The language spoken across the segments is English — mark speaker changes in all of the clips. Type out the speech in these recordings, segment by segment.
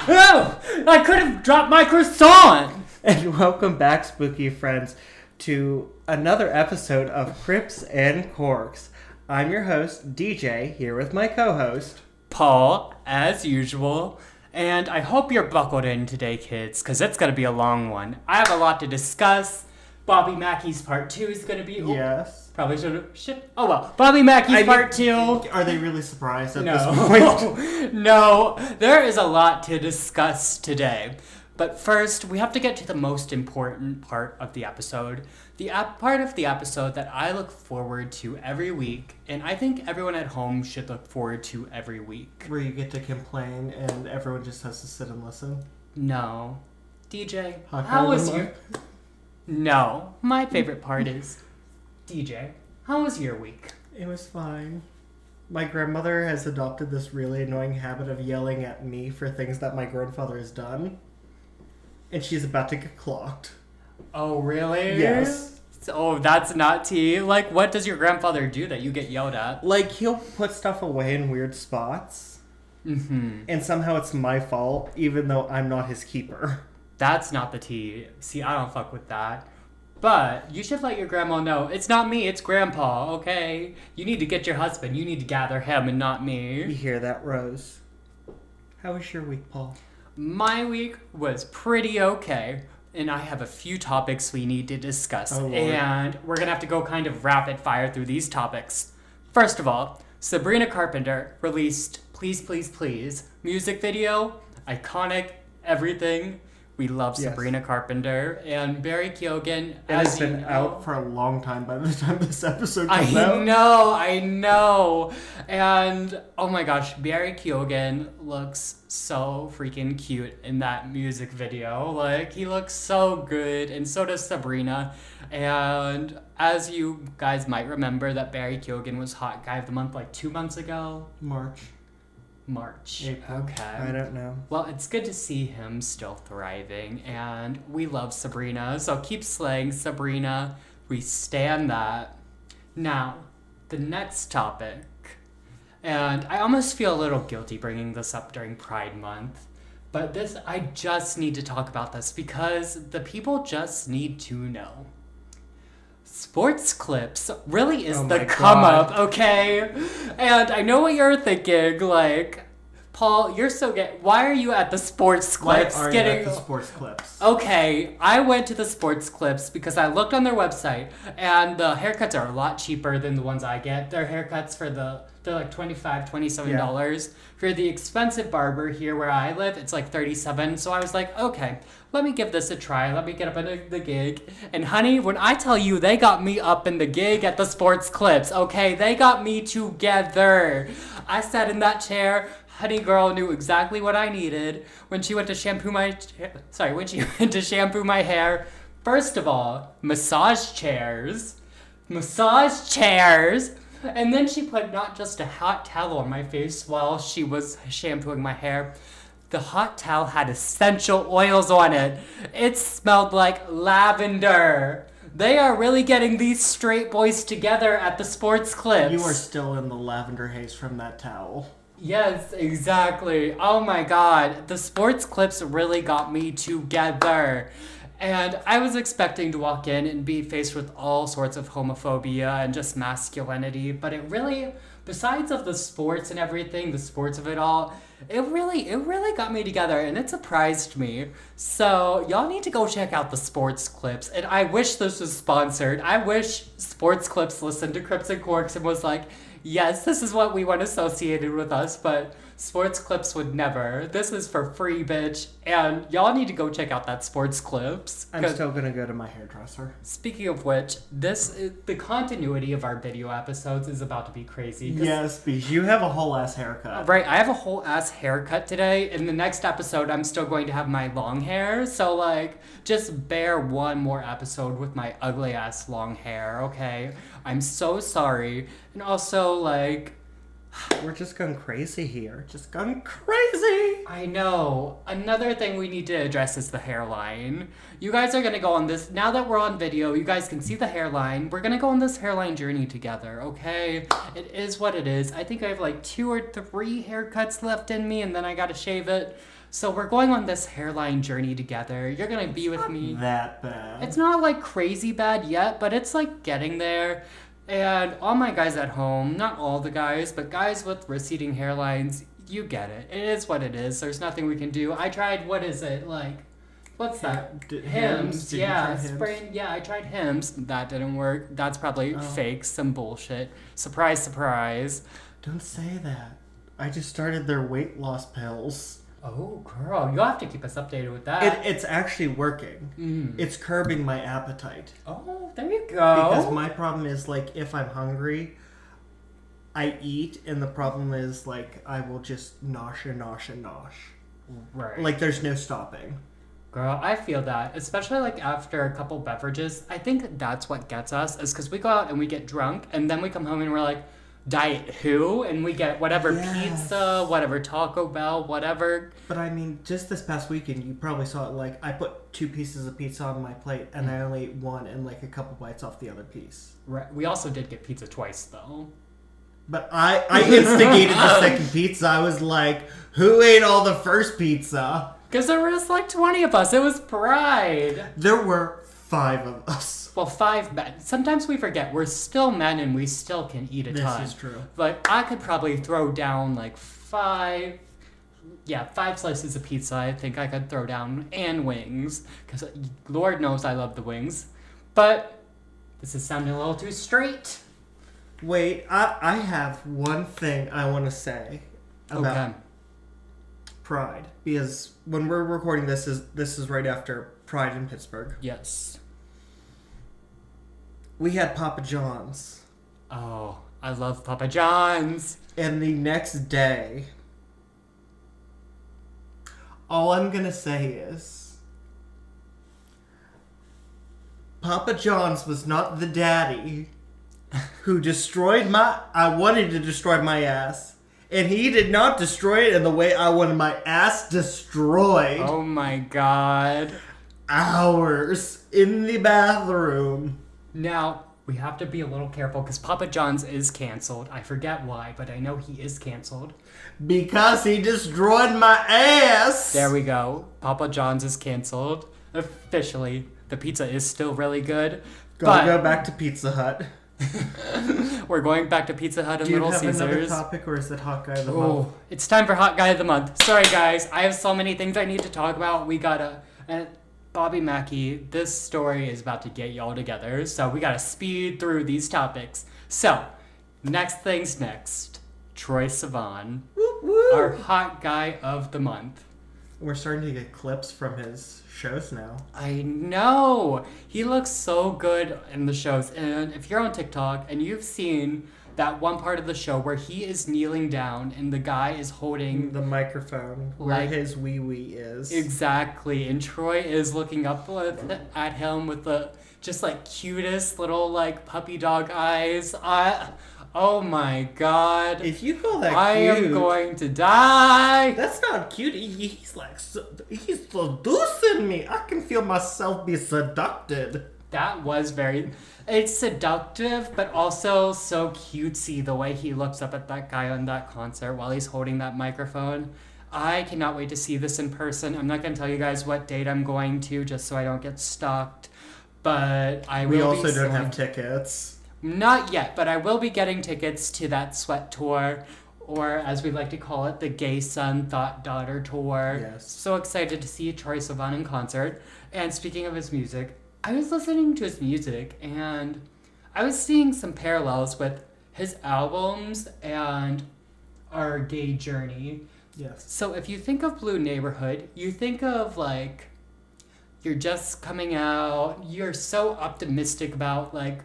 Speaker 1: Oh, I could have dropped my croissant!
Speaker 2: And welcome back, spooky friends, to another episode of Crips and Corks. I'm your host, DJ, here with my co-host,
Speaker 1: Paul, as usual. And I hope you're buckled in today, kids, because it's going to be a long one. I have a lot to discuss. Bobby Mackey's part 2 is going to be...
Speaker 2: Yes.
Speaker 1: Probably should have... Shit. Oh, well. Bobby Mackey's part 2.
Speaker 2: Are they really surprised at this point?
Speaker 1: No. There is a lot to discuss today. But first, we have to get to the most important part of the episode. The part of the episode that I look forward to every week, and I think everyone at home should look forward to every week.
Speaker 2: Where you get to complain and everyone just has to sit and listen?
Speaker 1: No. DJ, how was your... No. My favorite part is... DJ, how was your week?
Speaker 2: It was fine. My grandmother has adopted this really annoying habit of yelling at me for things that my grandfather has done. And she's about to get clocked.
Speaker 1: Oh, really?
Speaker 2: Yes.
Speaker 1: Oh, that's not tea. Like, what does your grandfather do that you get yelled at?
Speaker 2: Like, he'll put stuff away in weird spots.
Speaker 1: Mm-hmm.
Speaker 2: And somehow it's my fault, even though I'm not his keeper.
Speaker 1: That's not the tea. See, I don't fuck with that. But you should let your grandma know, it's not me, it's grandpa, okay? You need to get your husband. You need to gather him and not me.
Speaker 2: You hear that, Rose? How was your week, Paul?
Speaker 1: My week was pretty okay. And I have a few topics we need to discuss.
Speaker 2: Oh, Lord.
Speaker 1: And we're going to have to go kind of rapid fire through these topics. First of all, Sabrina Carpenter released Please, Please, Please music video. Iconic, everything. We love Sabrina Carpenter. And Barry Keoghan,
Speaker 2: It has been out for a long time by the time this episode comes out.
Speaker 1: I know. And, oh my gosh, Barry Keoghan looks so freaking cute in that music video. Like, he looks so good, and so does Sabrina. And as you guys might remember, that Barry Keoghan was Hot Guy of the Month like 2 months ago.
Speaker 2: March.
Speaker 1: April. Okay.
Speaker 2: I don't know.
Speaker 1: Well, it's good to see him still thriving, and we love Sabrina, so keep slaying, Sabrina. We stand that. Now, the next topic, and I almost feel a little guilty bringing this up during Pride Month, but I just need to talk about this because the people just need to know. Sports clips really is the come up, okay? And I know what you're thinking, like, Paul, you're so why are you at the sports clips?
Speaker 2: Why are you at the sports clips?
Speaker 1: Okay, I went to the sports clips because I looked on their website, and the haircuts are a lot cheaper than the ones I get. Their haircuts they're like $25, $27. Yeah. For the expensive barber here where I live, it's like $37. So I was like, okay, let me give this a try. Let me get up in the gig. And honey, when I tell you they got me up in the gig at the sports clips, okay, they got me together. I sat in that chair. Honey girl knew exactly what I needed when she went to shampoo my hair. First of all, massage chairs. And then she put not just a hot towel on my face while she was shampooing my hair. The hot towel had essential oils on it. It smelled like lavender. They are really getting these straight boys together at the sports clips.
Speaker 2: You are still in the lavender haze from that towel.
Speaker 1: Yes, exactly. Oh my god. The sports clips really got me together. And I was expecting to walk in and be faced with all sorts of homophobia and just masculinity, but it really, besides of the sports and everything, the sports of it all, it really got me together, and it surprised me. So y'all need to go check out the sports clips, and I wish this was sponsored. I wish Sports Clips listened to Crips and Corks and was like, yes, this is what we want associated with us, but Sports Clips would never. This is for free, bitch. And y'all need to go check out that Sports Clips.
Speaker 2: I'm still gonna go to my hairdresser.
Speaker 1: Speaking of which, the continuity of our video episodes is about to be crazy.
Speaker 2: Yes, because you have a whole ass haircut.
Speaker 1: Right, I have a whole ass haircut today. In the next episode, I'm still going to have my long hair. So, like, just bear one more episode with my ugly ass long hair, okay? I'm so sorry. And also, like...
Speaker 2: We're just going crazy here. Just going crazy!
Speaker 1: I know. Another thing we need to address is the hairline. You guys are going to go on this... Now that we're on video, you guys can see the hairline. We're going to go on this hairline journey together, okay? It is what it is. I think I have like 2 or 3 haircuts left in me, and then I got to shave it. So we're going on this hairline journey together. You're gonna be with me.
Speaker 2: That bad.
Speaker 1: It's not like crazy bad yet, but it's like getting there. And all my guys at home, not all the guys, but guys with receding hairlines, you get it. It is what it is. There's nothing we can do. I tried, what is it, like, what's that? Hims.
Speaker 2: Did
Speaker 1: Yeah,
Speaker 2: you try Hims?
Speaker 1: spraying. Yeah, I tried Hims. That didn't work. That's probably fake, some bullshit. Surprise, surprise.
Speaker 2: Don't say that. I just started their weight loss pills.
Speaker 1: Oh, girl, you'll have to keep us updated with that.
Speaker 2: It's actually working. It's curbing my appetite.
Speaker 1: Oh, there you go.
Speaker 2: Because my problem is, like, if I'm hungry, I eat, and the problem is, like, I will just nosh.
Speaker 1: Right.
Speaker 2: Like, there's no stopping.
Speaker 1: Girl, I feel that, especially like after a couple beverages. I think that's what gets us, is because we go out and we get drunk, and then we come home and we're like, Diet who? And we get whatever pizza, whatever Taco Bell, whatever.
Speaker 2: But I mean, just this past weekend, you probably saw it. Like, I put 2 pieces of pizza on my plate, and I only ate one and like a couple bites off the other piece.
Speaker 1: Right. We also did get pizza twice, though.
Speaker 2: But I instigated the second pizza. I was like, who ate all the first pizza?
Speaker 1: Because there was like 20 of us. It was pride.
Speaker 2: There were 5 of us.
Speaker 1: Well, 5 men. Sometimes we forget we're still men and we still can eat a ton.
Speaker 2: This is true.
Speaker 1: But I could probably throw down like 5 slices of pizza. I think I could throw down, and wings, because Lord knows I love the wings. But this is sounding a little too straight.
Speaker 2: Wait, I have one thing I want to say about Pride, because when we're recording this is right after Pride in Pittsburgh.
Speaker 1: Yes.
Speaker 2: We had Papa John's.
Speaker 1: Oh, I love Papa John's.
Speaker 2: And the next day, all I'm going to say is, Papa John's was not the daddy who I wanted to destroy my ass. And he did not destroy it in the way I wanted my ass destroyed.
Speaker 1: Oh my god.
Speaker 2: Hours in the bathroom.
Speaker 1: Now, we have to be a little careful because Papa John's is canceled. I forget why, but I know he is canceled.
Speaker 2: Because he destroyed my ass!
Speaker 1: There we go. Papa John's is canceled. Officially. The pizza is still really good.
Speaker 2: Gotta go back to Pizza Hut.
Speaker 1: We're going back to Pizza Hut and Little Caesars.
Speaker 2: Do you have another topic, or is it Hot Guy of the Month?
Speaker 1: It's time for Hot Guy of the Month. Sorry, guys. I have so many things I need to talk about. We gotta... Bobby Mackey, this story is about to get y'all together, so we gotta speed through these topics. So, next things next. Troye Sivan, our Hot Guy of the Month.
Speaker 2: We're starting to get clips from his shows now.
Speaker 1: I know! He looks so good in the shows, and if you're on TikTok and you've seen that one part of the show where he is kneeling down and the guy is holding
Speaker 2: the microphone where his wee is.
Speaker 1: Exactly. And Troy is looking up at him with the just like cutest little like puppy dog eyes. Oh my god.
Speaker 2: If you call that
Speaker 1: I
Speaker 2: cute,
Speaker 1: am going to die.
Speaker 2: That's not cute. He's seducing me. I can feel myself be seducted.
Speaker 1: That was it's seductive, but also so cutesy the way he looks up at that guy on that concert while he's holding that microphone. I cannot wait to see this in person. I'm not going to tell you guys what date I'm going to just so I don't get stalked, but
Speaker 2: We also don't have tickets.
Speaker 1: Not yet, but I will be getting tickets to that sweat tour, or as we like to call it, the Gay Son Thought Daughter tour.
Speaker 2: Yes.
Speaker 1: So excited to see Troye Sivan in concert. And speaking of his music, I was listening to his music and I was seeing some parallels with his albums and our gay journey.
Speaker 2: Yes.
Speaker 1: So if you think of Blue Neighborhood, you think of like, you're just coming out, you're so optimistic about like,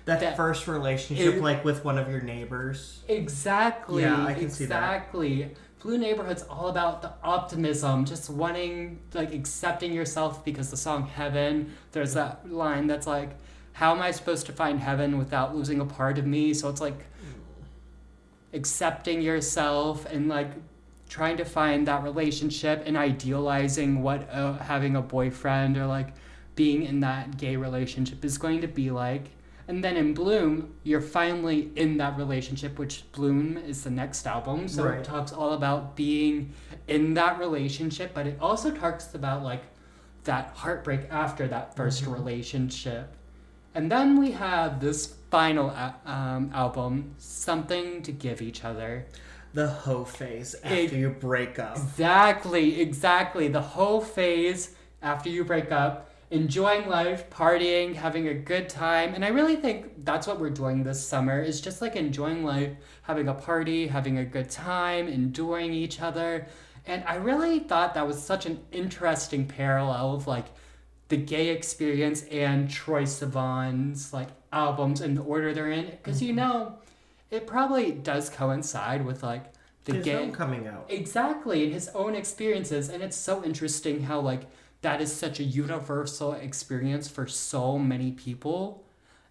Speaker 2: that first relationship, like with one of your neighbors.
Speaker 1: Exactly.
Speaker 2: Yeah, I can see that.
Speaker 1: Exactly. Blue Neighborhood's all about the optimism, just wanting, like, accepting yourself, because the song Heaven, there's that line that's like, how am I supposed to find heaven without losing a part of me? So it's like accepting yourself and like trying to find that relationship and idealizing what having a boyfriend or like being in that gay relationship is going to be like. And then in Bloom, you're finally in that relationship, which Bloom is the next album. So
Speaker 2: Right.
Speaker 1: it talks all about being in that relationship, but it also talks about like that heartbreak after that first relationship. And then we have this final album, Something to Give Each Other.
Speaker 2: The hoe phase after you break up.
Speaker 1: Exactly. The whole phase after you break up. Enjoying life, partying, having a good time. And I really think that's what we're doing this summer, is just like enjoying life, having a party, having a good time, enjoying each other. And I really thought that was such an interesting parallel of like the gay experience and Troye Sivan's like albums and the order they're in. Because you know, it probably does coincide with like the
Speaker 2: His
Speaker 1: gay
Speaker 2: own coming out.
Speaker 1: Exactly, and his own experiences. And it's so interesting how like that is such a universal experience for so many people.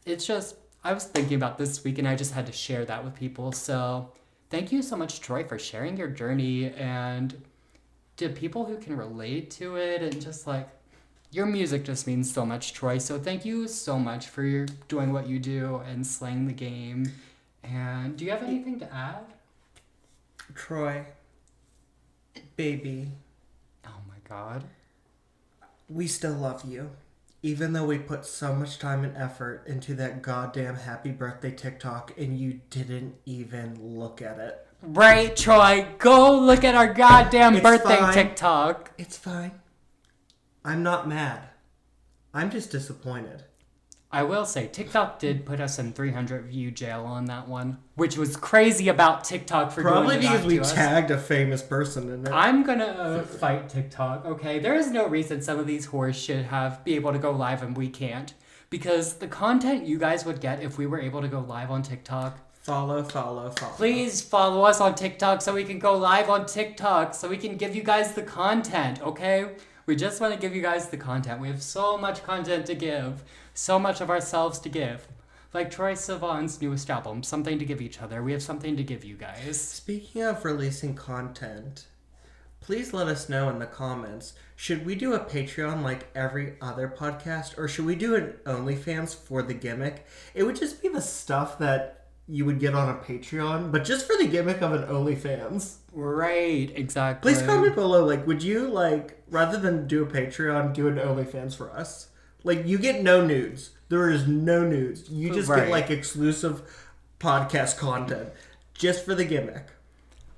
Speaker 1: It's just, I was thinking about this week and I just had to share that with people. So thank you so much, Troy, for sharing your journey and to people who can relate to it. And just like, your music just means so much, Troy. So thank you so much for your doing what you do and slaying the game. And do you have anything to add?
Speaker 2: Troy, baby,
Speaker 1: Oh my God.
Speaker 2: we still love you. Even though we put so much time and effort into that goddamn happy birthday TikTok and you didn't even look at it.
Speaker 1: Right, Troy. Go look at our goddamn
Speaker 2: It's
Speaker 1: birthday
Speaker 2: fine.
Speaker 1: TikTok.
Speaker 2: It's fine. I'm not mad. I'm just disappointed.
Speaker 1: I will say, TikTok did put us in 300 view jail on that one, which was crazy about TikTok for
Speaker 2: Probably
Speaker 1: doing that
Speaker 2: because we
Speaker 1: to us.
Speaker 2: tagged a famous person in it.
Speaker 1: I'm gonna fight TikTok, okay? There is no reason some of these whores should be able to go live and we can't. Because the content you guys would get if we were able to go live on TikTok.
Speaker 2: Follow.
Speaker 1: Please follow us on TikTok so we can go live on TikTok so we can give you guys the content, okay? We just want to give you guys the content. We have so much content to give. So much of ourselves to give. Like Troye Sivan's newest album, Something to Give Each Other. We have something to give you guys.
Speaker 2: Speaking of releasing content, please let us know in the comments. Should we do a Patreon like every other podcast, or should we do an OnlyFans for the gimmick? It would just be the stuff that you would get on a Patreon, but just for the gimmick of an OnlyFans.
Speaker 1: Right, exactly.
Speaker 2: Please comment below, like, would you, like, rather than do a Patreon, do an OnlyFans for us? Like, you get no nudes. There is no nudes. You just
Speaker 1: Right.
Speaker 2: get, like, exclusive podcast content just for the gimmick.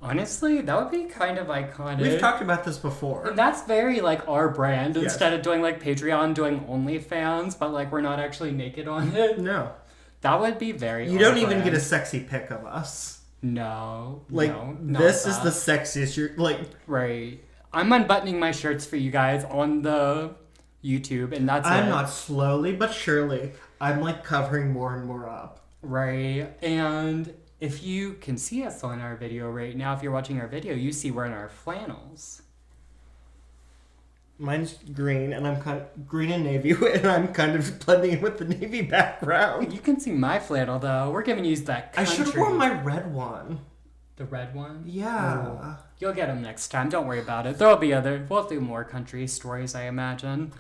Speaker 1: Honestly, that would be kind of iconic.
Speaker 2: We've talked about this before.
Speaker 1: And that's very, like, our brand.
Speaker 2: Yes.
Speaker 1: Instead of doing, like, Patreon, doing OnlyFans, but, like, we're not actually naked on it.
Speaker 2: No.
Speaker 1: That would be very
Speaker 2: You
Speaker 1: our
Speaker 2: don't even
Speaker 1: brand.
Speaker 2: get a sexy pic of us.
Speaker 1: No.
Speaker 2: Like,
Speaker 1: no, not
Speaker 2: this is
Speaker 1: that.
Speaker 2: the sexiest you're, like...
Speaker 1: Right. I'm unbuttoning my shirts for you guys on the YouTube, and that's
Speaker 2: I'm
Speaker 1: it.
Speaker 2: not slowly, but surely. I'm, like, covering more and more up.
Speaker 1: Right. And if you can see us on our video right now, if you're watching our video, you see we're in our flannels.
Speaker 2: Mine's green, and I'm kind of green and navy, and I'm kind of blending in with the navy background.
Speaker 1: You can see my flannel, though. We're giving you that
Speaker 2: I
Speaker 1: country.
Speaker 2: should have worn my red one.
Speaker 1: The red one?
Speaker 2: Yeah.
Speaker 1: Ooh. You'll get them next time. Don't worry about it. There'll be we'll do more country stories, I imagine.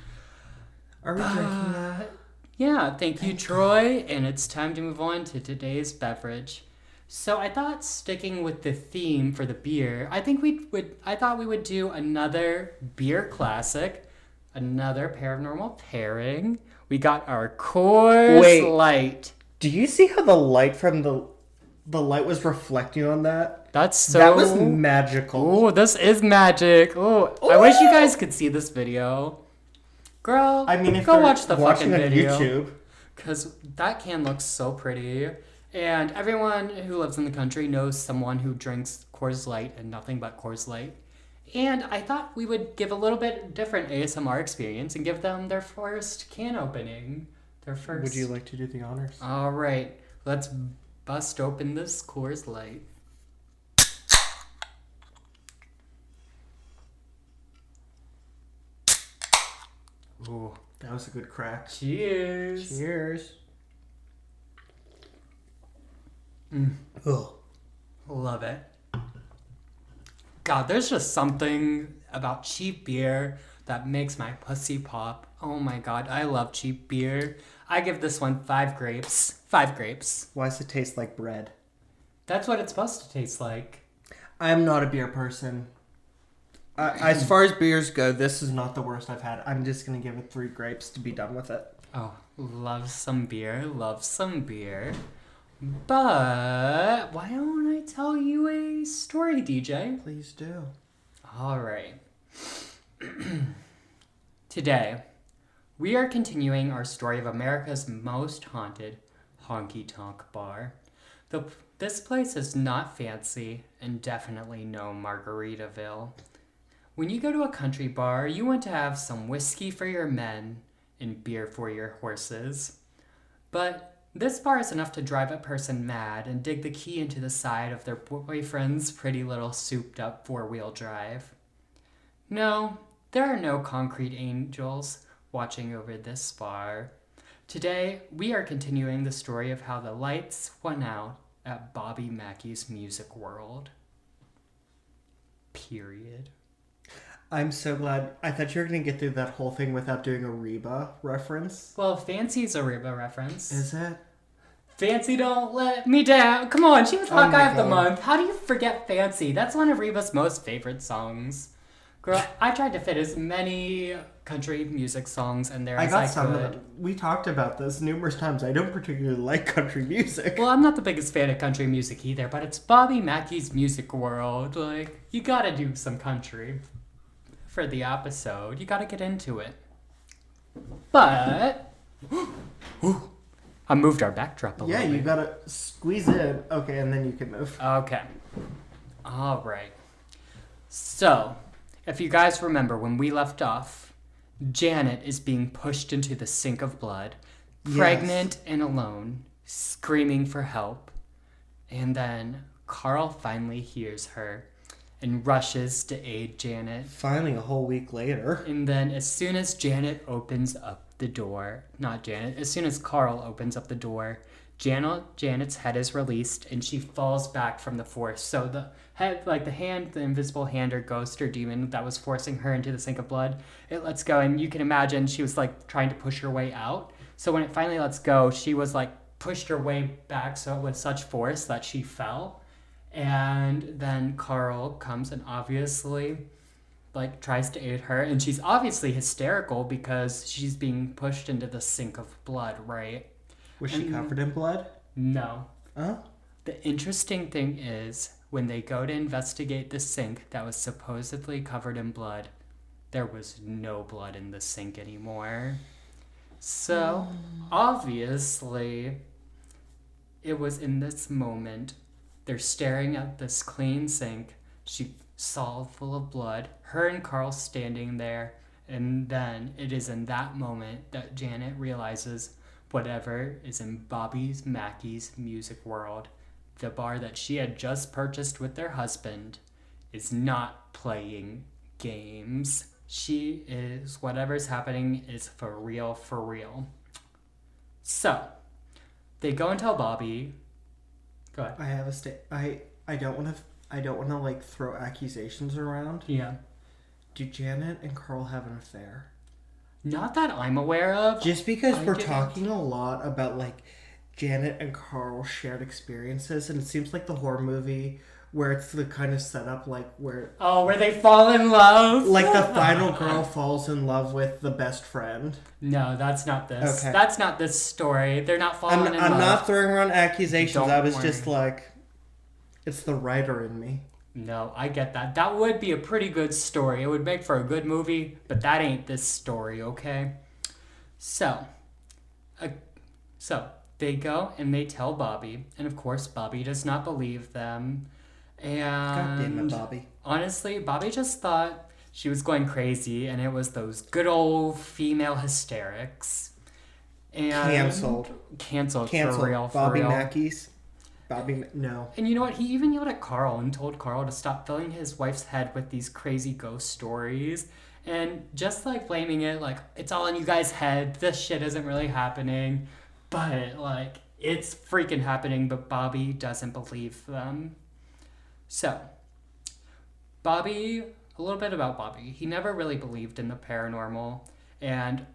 Speaker 2: Are we drinking that?
Speaker 1: Yeah, thank you, Troy. And it's time to move on to today's beverage. So I thought, sticking with the theme for the beer, I thought we would do another beer classic, another paranormal pairing. We got our Coors Light.
Speaker 2: Do you see how the light from the light was reflecting on that?
Speaker 1: That's so...
Speaker 2: That was magical.
Speaker 1: Oh, this is magic. Oh, I wish you guys could see this video. Girl,
Speaker 2: I mean, if
Speaker 1: go
Speaker 2: you're
Speaker 1: watch the
Speaker 2: watching
Speaker 1: fucking
Speaker 2: on
Speaker 1: video.
Speaker 2: YouTube,
Speaker 1: Because that can look so pretty. And everyone who lives in the country knows someone who drinks Coors Light and nothing but Coors Light. And I thought we would give a little bit different ASMR experience and give them their first can opening. Their first...
Speaker 2: would you like to do the honors?
Speaker 1: All right. Let's bust open this Coors Light. Ooh.
Speaker 2: That was a good crack.
Speaker 1: Cheers.
Speaker 2: Cheers.
Speaker 1: Ugh. Love it. God, there's just something about cheap beer that makes my pussy pop. Oh my god, I love cheap beer. I give this one 5 grapes. 5 grapes.
Speaker 2: Why does it taste like bread?
Speaker 1: That's what it's supposed to taste like.
Speaker 2: I'm not a beer person. As far as beers go, this is not the worst I've had. I'm just going to give it 3 grapes to be done with it.
Speaker 1: Oh, love some beer, love some beer. But why don't I tell you a story, DJ?
Speaker 2: Please do.
Speaker 1: All right. Today, we are continuing our story of America's most haunted honky tonk bar. This place is not fancy and definitely no Margaritaville. When you go to a country bar, you want to have some whiskey for your men and beer for your horses. But this bar is enough to drive a person mad and dig the key into the side of their boyfriend's pretty little souped-up 4-wheel drive. No, there are no concrete angels watching over this bar. Today, we are continuing the story of how the lights went out at Bobby Mackey's Music World. Period.
Speaker 2: I'm so glad. I thought you were going to get through that whole thing without doing a Reba reference.
Speaker 1: Well, Fancy's a Reba reference.
Speaker 2: Is it?
Speaker 1: Fancy Don't Let Me Down. Come on, she was Hot
Speaker 2: Oh
Speaker 1: Guy
Speaker 2: my
Speaker 1: of the
Speaker 2: God.
Speaker 1: Month. How do you forget Fancy? That's one of Reba's most favorite songs. Girl, I tried to fit as many country music songs in there
Speaker 2: I
Speaker 1: as
Speaker 2: got
Speaker 1: I
Speaker 2: some of
Speaker 1: could.
Speaker 2: them. We talked about this numerous times. I don't particularly like country music.
Speaker 1: Well, I'm not the biggest fan of country music either, but it's Bobby Mackey's Music World. Like, you gotta do some country for the episode. You gotta get into it. But Ooh, I moved our backdrop a
Speaker 2: Yeah,
Speaker 1: little
Speaker 2: you
Speaker 1: bit.
Speaker 2: gotta squeeze in. Okay, and then you can move.
Speaker 1: Okay. All right. So, if you guys remember when we left off, Janet is being pushed into the sink of blood,
Speaker 2: Yes.
Speaker 1: pregnant and alone, screaming for help. And then Carl finally hears her and rushes to aid Janet.
Speaker 2: Finally, a whole week later.
Speaker 1: And then as soon as Janet opens up the door, not Janet, as soon as Carl opens up the door, Janet's head is released and she falls back from the force. So the head, like the hand, the invisible hand or ghost or demon that was forcing her into the sink of blood, it lets go. And you can imagine she was like trying to push her way out. So when it finally lets go, she was like pushed her way back so with such force that she fell. And then Carl comes and obviously like tries to aid her, and she's obviously hysterical because she's being pushed into the sink of blood, right?
Speaker 2: Was she covered in blood?
Speaker 1: No.
Speaker 2: Huh?
Speaker 1: The interesting thing is when they go to investigate the sink that was supposedly covered in blood, there was no blood in the sink anymore. So obviously it was in this moment they're staring at this clean sink. She saw full of blood, her and Carl standing there, and then it is in that moment that Janet realizes whatever is in Bobby's Mackey's Music World, the bar that she had just purchased with their husband, is not playing games. She is, whatever's happening is for real, for real. So, they go and tell Bobby. Go ahead.
Speaker 2: I have a I don't want to like throw accusations around.
Speaker 1: Yeah.
Speaker 2: Do Janet and Carl have an affair?
Speaker 1: Not that I'm aware of.
Speaker 2: Just because
Speaker 1: I
Speaker 2: we're
Speaker 1: didn't.
Speaker 2: talking a lot about like Janet and Carl shared experiences, and it seems like the horror movie where it's the kind of setup like where
Speaker 1: Oh, where they fall in love?
Speaker 2: like the final girl falls in love with the best friend.
Speaker 1: No, that's not this.
Speaker 2: Okay.
Speaker 1: That's not this story. They're not falling in love.
Speaker 2: I'm not throwing around accusations.
Speaker 1: Don't
Speaker 2: I was
Speaker 1: worry.
Speaker 2: just like, it's the writer in me.
Speaker 1: No, I get that. That would be a pretty good story. It would make for a good movie, but that ain't this story, okay? So they go and they tell Bobby, and of course Bobby does not believe them. And
Speaker 2: God damn it, Bobby.
Speaker 1: honestly, Bobby just thought she was going crazy, and it was those good old female hysterics. And
Speaker 2: Canceled.
Speaker 1: Canceled.
Speaker 2: Cancel.
Speaker 1: For real. For
Speaker 2: Bobby
Speaker 1: real.
Speaker 2: Mackey's. No.
Speaker 1: And you know what? He even yelled at Carl and told Carl to stop filling his wife's head with these crazy ghost stories. And just like blaming it, like, it's all in you guys' head. This shit isn't really happening. But, like, it's freaking happening. But Bobby doesn't believe them. So, Bobby a little bit about Bobby. He never really believed in the paranormal, and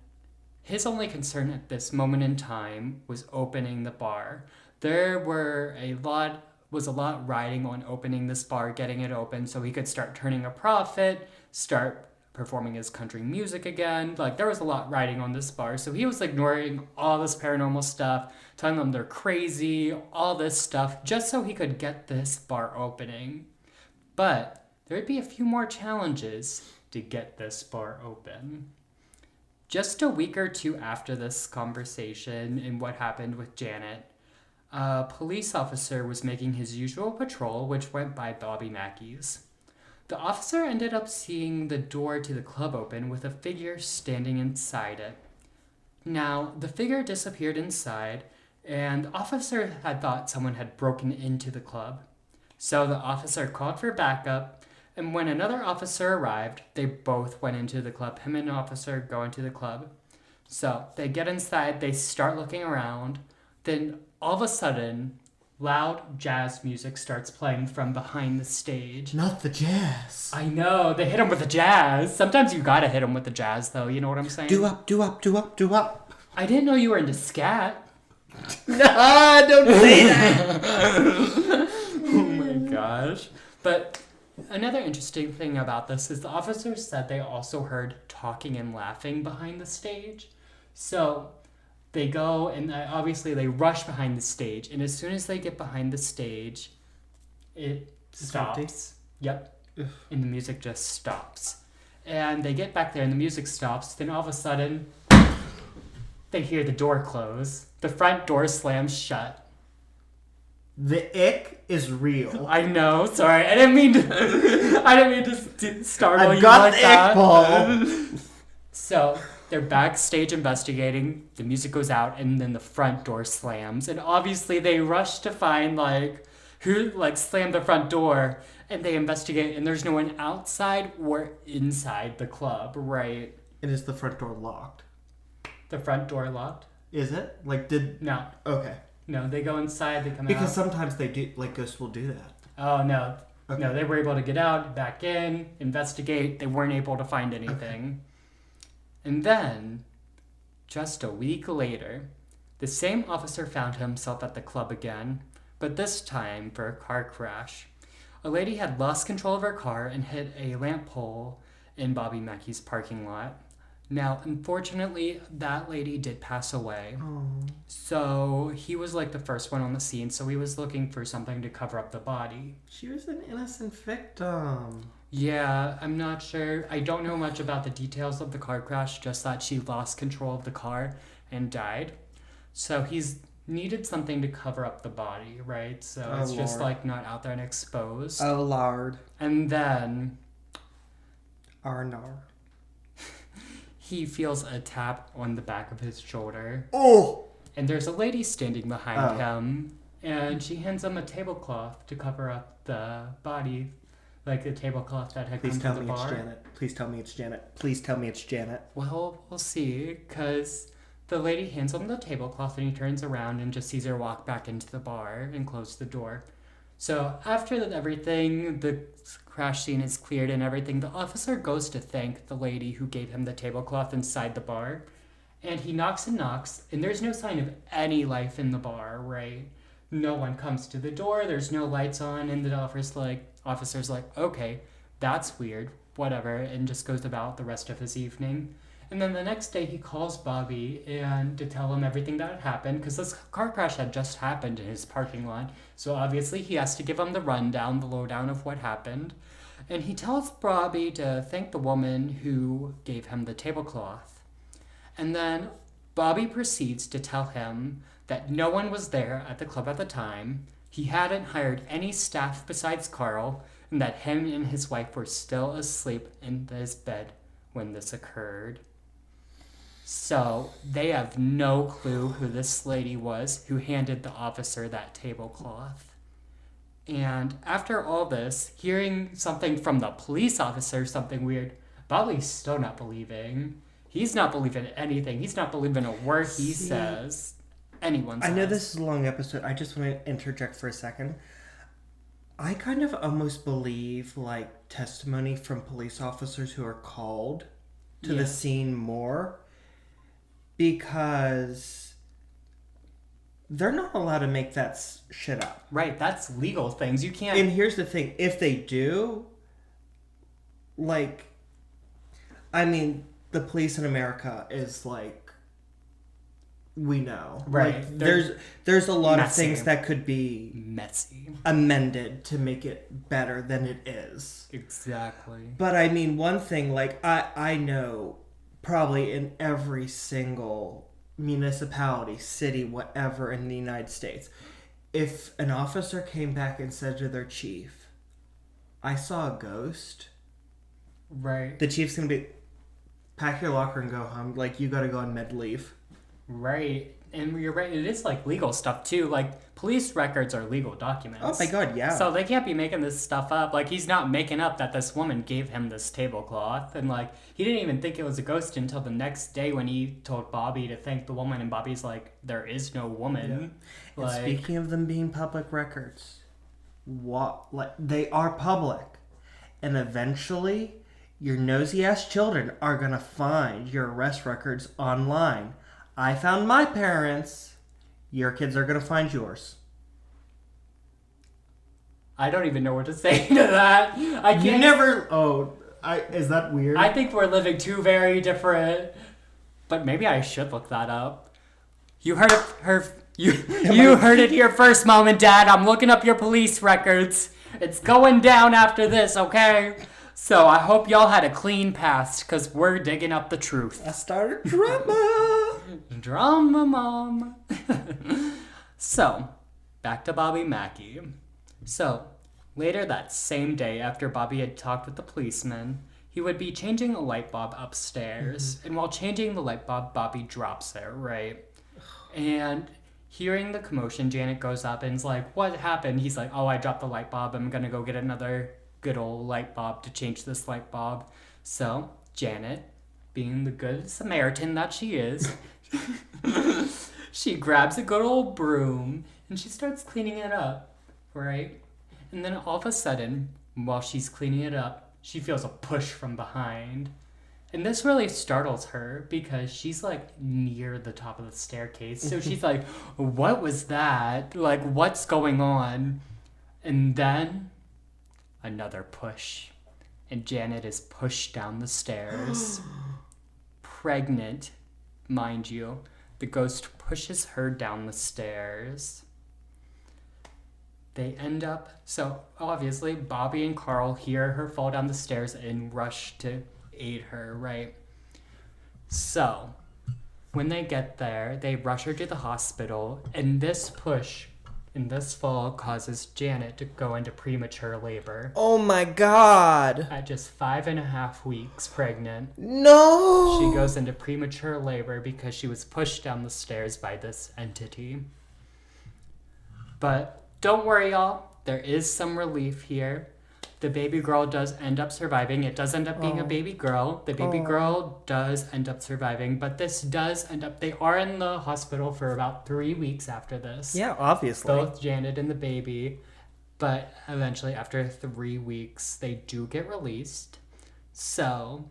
Speaker 1: his only concern at this moment in time was opening the bar. There was a lot riding on opening this bar, getting it open so he could start turning a profit, start performing his country music again. Like, there was a lot riding on this bar, so he was ignoring all this paranormal stuff, telling them they're crazy, all this stuff, just so he could get this bar opening. But there'd be a few more challenges to get this bar open. Just a week or two after this conversation and what happened with Janet, a police officer was making his usual patrol, which went by Bobby Mackey's. The officer ended up seeing the door to the club open with a figure standing inside it. Now, the figure disappeared inside, and the officer had thought someone had broken into the club. So the officer called for backup, and when another officer arrived, they both went into the club. Him and an officer go into the club. So they get inside, they start looking around, then all of a sudden, loud jazz music starts playing from behind the stage.
Speaker 2: Not the jazz.
Speaker 1: I know, they hit him with the jazz. Sometimes you gotta hit him with the jazz, though, you know what I'm saying?
Speaker 2: Do up, do up, do up, do up.
Speaker 1: I didn't know you were into scat.
Speaker 2: Nah, don't say that.
Speaker 1: Oh my gosh. But another interesting thing about this is the officers said they also heard talking and laughing behind the stage. So they go and obviously they rush behind the stage, and as soon as they get behind the stage, it stops.
Speaker 2: Empty?
Speaker 1: Yep.
Speaker 2: Ugh.
Speaker 1: And the music just stops. And they get back there and the music stops, then all of a sudden they hear the door close. The front door slams shut.
Speaker 2: The ick is real.
Speaker 1: I know, sorry. I didn't mean to startle
Speaker 2: I've
Speaker 1: you
Speaker 2: got
Speaker 1: like
Speaker 2: the
Speaker 1: that.
Speaker 2: ick, Paul.
Speaker 1: So they're backstage investigating. The music goes out, and then the front door slams. And obviously, they rush to find who slammed the front door, and they investigate. And there's no one outside or inside the club, right?
Speaker 2: And is the front door locked?
Speaker 1: The front door locked?
Speaker 2: Is it?
Speaker 1: No.
Speaker 2: Okay.
Speaker 1: No, they go inside. They come out.
Speaker 2: Because sometimes they do, ghosts will do that.
Speaker 1: Oh no.
Speaker 2: Okay.
Speaker 1: No, they were able to get out, back in, investigate. They weren't able to find anything. And then, just a week later, the same officer found himself at the club again, but this time for a car crash. A lady had lost control of her car and hit a lamp pole in Bobby Mackey's parking lot. Now, unfortunately, that lady did pass away.
Speaker 2: Oh.
Speaker 1: So he was the first one on the scene, so he was looking for something to cover up the body.
Speaker 2: She was an innocent victim.
Speaker 1: Yeah, I'm not sure. I don't know much about the details of the car crash, just that she lost control of the car and died. So he's needed something to cover up the body, right? So it's just not out there and exposed.
Speaker 2: Oh, Lord.
Speaker 1: And then
Speaker 2: Arnar.
Speaker 1: he feels a tap on the back of his shoulder.
Speaker 2: Oh!
Speaker 1: And there's a lady standing behind him, and she hands him a tablecloth to cover up the body. The tablecloth that had come to the bar. Please tell me it's
Speaker 2: Janet. Please tell me it's Janet. Please tell me it's Janet.
Speaker 1: Well, we'll see, because the lady hands him the tablecloth and he turns around and just sees her walk back into the bar and close the door. So after everything, the crash scene is cleared and everything, the officer goes to thank the lady who gave him the tablecloth inside the bar. And he knocks and knocks, and there's no sign of any life in the bar, right? No one comes to the door, there's no lights on, and the officer's like, okay, that's weird, whatever, and just goes about the rest of his evening. And then the next day he calls Bobby and to tell him everything that had happened, because this car crash had just happened in his parking lot, so obviously he has to give him the rundown, the lowdown of what happened. And he tells Bobby to thank the woman who gave him the tablecloth. And then Bobby proceeds to tell him that no one was there at the club at the time, he hadn't hired any staff besides Carl, and that him and his wife were still asleep in his bed when this occurred. So they have no clue who this lady was who handed the officer that tablecloth. And after all this, hearing something from the police officer, something weird, Bobby's still not believing. He's not believing anything. He's not believing a word he says. Anyone says.
Speaker 2: I know this is a long episode. I just want to interject for a second. I kind of almost believe, like, testimony from police officers who are called to the scene more, because they're not allowed to make that shit up.
Speaker 1: Right, that's legal things. You can't...
Speaker 2: And here's the thing. If they do, like, I mean, the police in America is, like, we know.
Speaker 1: Right.
Speaker 2: Like, there's a lot of
Speaker 1: messy.
Speaker 2: things that could be
Speaker 1: messy.
Speaker 2: amended to make it better than it is.
Speaker 1: Exactly.
Speaker 2: But I mean, one thing, like, I know probably in every single municipality, city, whatever in the United States, if an officer came back and said to their chief, I saw a ghost,
Speaker 1: Right.
Speaker 2: the chief's gonna be, pack your locker and go home. Like, you gotta go on med leave.
Speaker 1: Right. And you're right, it is like legal stuff too. Like, police records are legal documents.
Speaker 2: Oh my god, yeah.
Speaker 1: So they can't be making this stuff up. Like, he's not making up that this woman gave him this tablecloth. And, like, he didn't even think it was a ghost until the next day when he told Bobby to thank the woman. And Bobby's like, there is no woman.
Speaker 2: Yeah.
Speaker 1: Like,
Speaker 2: And speaking of them being public records, they are public. And eventually, your nosy-ass children are going to find your arrest records online. I found my parents. Your kids are going to find yours.
Speaker 1: I don't even know what to say to that. I can't.
Speaker 2: You never... Oh, is that weird?
Speaker 1: I think we're living two very different... But maybe I should look that up. You heard it, you heard it here first, Mom and Dad. I'm looking up your police records. It's going down after this, okay? So I hope y'all had a clean past, because we're digging up the truth.
Speaker 2: I started drama.
Speaker 1: Drama, Mom. So, back to Bobby Mackey. So, later that same day, after Bobby had talked with the policeman, he would be changing a light bulb upstairs. And while changing the light bulb, Bobby drops it, right? And hearing the commotion, Janet goes up and is like, what happened? He's like, oh, I dropped the light bulb. I'm going to go get another good old light bulb to change this light bulb. So, Janet, being the good Samaritan that she is, she grabs a good old broom and she starts cleaning it up, right? And then all of a sudden, while she's cleaning it up, she feels a push from behind. And this really startles her because she's like near the top of the staircase. So she's like, what was that? Like, what's going on? And then another push. And Janet is pushed down the stairs. Pregnant, mind you. The ghost pushes her down the stairs. They end up... So, obviously, Bobby and Carl hear her fall down the stairs and rush to aid her, right? So, when they get there, they rush her to the hospital, and this push and this fall causes Janet to go into premature labor.
Speaker 2: Oh my god.
Speaker 1: At just 5.5 weeks pregnant.
Speaker 2: No.
Speaker 1: She goes into premature labor because she was pushed down the stairs by this entity. But don't worry, y'all. There is some relief here. The baby girl does end up surviving. It does end up being a baby girl. The baby girl does end up surviving, but this does end up... They are in the hospital for about 3 weeks after this.
Speaker 2: Yeah, obviously.
Speaker 1: Both Janet and the baby. But eventually, after 3 weeks, they do get released. So,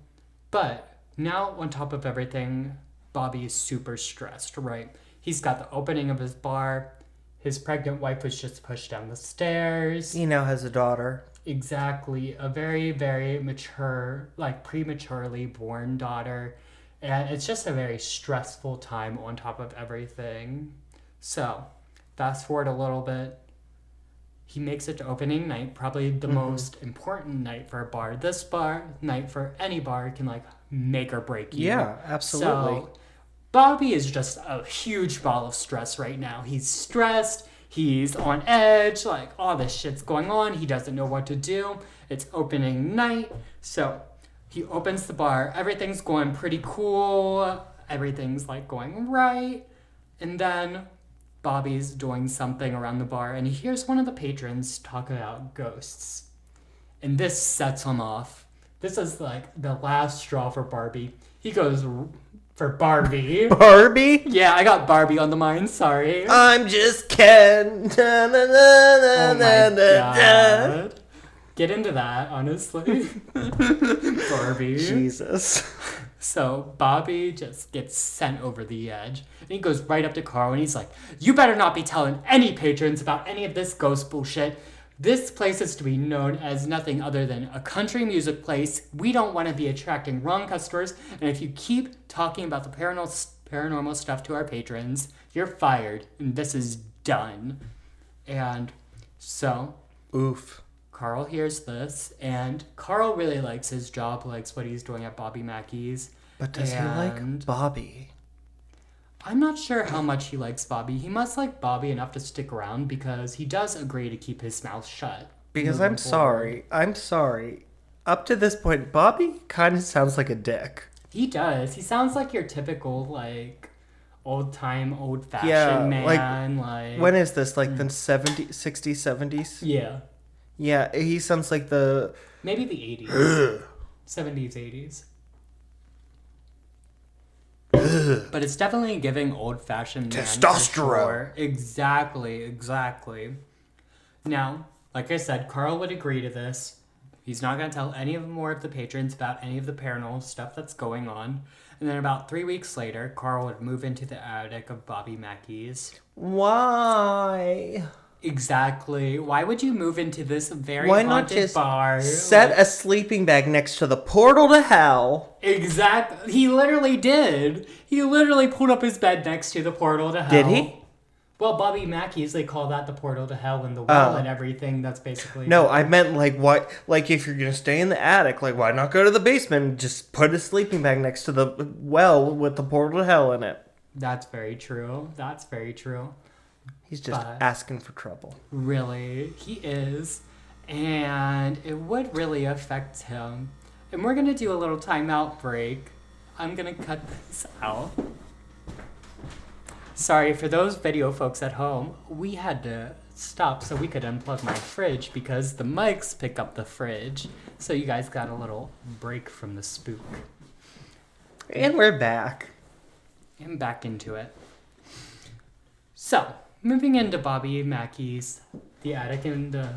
Speaker 1: but now on top of everything, Bobby is super stressed, right? He's got the opening of his bar. His pregnant wife was just pushed down the stairs.
Speaker 2: He now has a daughter.
Speaker 1: Exactly. A very, very mature, like prematurely born daughter. And it's just a very stressful time on top of everything. So, fast forward a little bit. He makes it to opening night, probably the most important night for a bar. This bar, night for any bar, can like make or break you.
Speaker 2: Yeah, absolutely.
Speaker 1: So, Bobby is just a huge ball of stress right now. He's stressed. He's on edge. Like, all this shit's going on. He doesn't know what to do. It's opening night. So he opens the bar. Everything's going pretty cool. Everything's like going right. And then Bobby's doing something around the bar. And he hears one of the patrons talk about ghosts. And this sets him off. This is like the last straw for Bobby. He goes For Barbie.
Speaker 2: Barbie?
Speaker 1: Yeah, I got Barbie on the mind, sorry.
Speaker 2: I'm just Ken. Na, na, na, na,
Speaker 1: Oh
Speaker 2: na,
Speaker 1: my
Speaker 2: na.
Speaker 1: god. Get into that, honestly. Barbie.
Speaker 2: Jesus.
Speaker 1: So Bobby just gets sent over the edge. And he goes right up to Carl and he's like, you better not be telling any patrons about any of this ghost bullshit. This place is to be known as nothing other than a country music place. We don't want to be attracting wrong customers. And if you keep talking about the paranormal stuff to our patrons, you're fired. And this is done. And so...
Speaker 2: Oof.
Speaker 1: Carl hears this, and Carl really likes his job, likes what he's doing at Bobby Mackey's.
Speaker 2: But does he like Bobby?
Speaker 1: I'm not sure how much he likes Bobby. He must like Bobby enough to stick around because he does agree to keep his mouth shut.
Speaker 2: Because I'm sorry. Up to this point, Bobby kind of sounds like a dick.
Speaker 1: He does. He sounds like your typical, like, old-time, old-fashioned man. Like
Speaker 2: when is this? Like the 60s, 70s?
Speaker 1: Yeah.
Speaker 2: Yeah, he sounds like the...
Speaker 1: Maybe the 80s. 70s, 80s. But it's definitely giving old-fashioned man.
Speaker 2: Testosterone.
Speaker 1: Sure. Exactly. Now, like I said, Carl would agree to this. He's not going to tell any more of the patrons about any of the paranormal stuff that's going on. And then about 3 weeks later, Carl would move into the attic of Bobby Mackey's.
Speaker 2: Why?
Speaker 1: Exactly. Why would you move into this very haunted bar?
Speaker 2: Set a sleeping bag next to the portal to hell?
Speaker 1: Exactly. He literally did. He literally pulled up his bed next to the portal to hell.
Speaker 2: Did he?
Speaker 1: Well, Bobby Mackey's, they call that the portal to hell and the well and everything. That's basically...
Speaker 2: No, I meant like what? Like if you're going to stay in the attic, like why not go to the basement and just put a sleeping bag next to the well with the portal to hell in it?
Speaker 1: That's very true.
Speaker 2: He's just asking for trouble.
Speaker 1: Really, he is. And it would really affect him. And we're going to do a little timeout break. I'm going to cut this out. Sorry, for those video folks at home, we had to stop so we could unplug my fridge because the mics pick up the fridge. So you guys got a little break from the spook.
Speaker 2: And we're back.
Speaker 1: And back into it. So... moving into Bobby Mackey's, the attic and the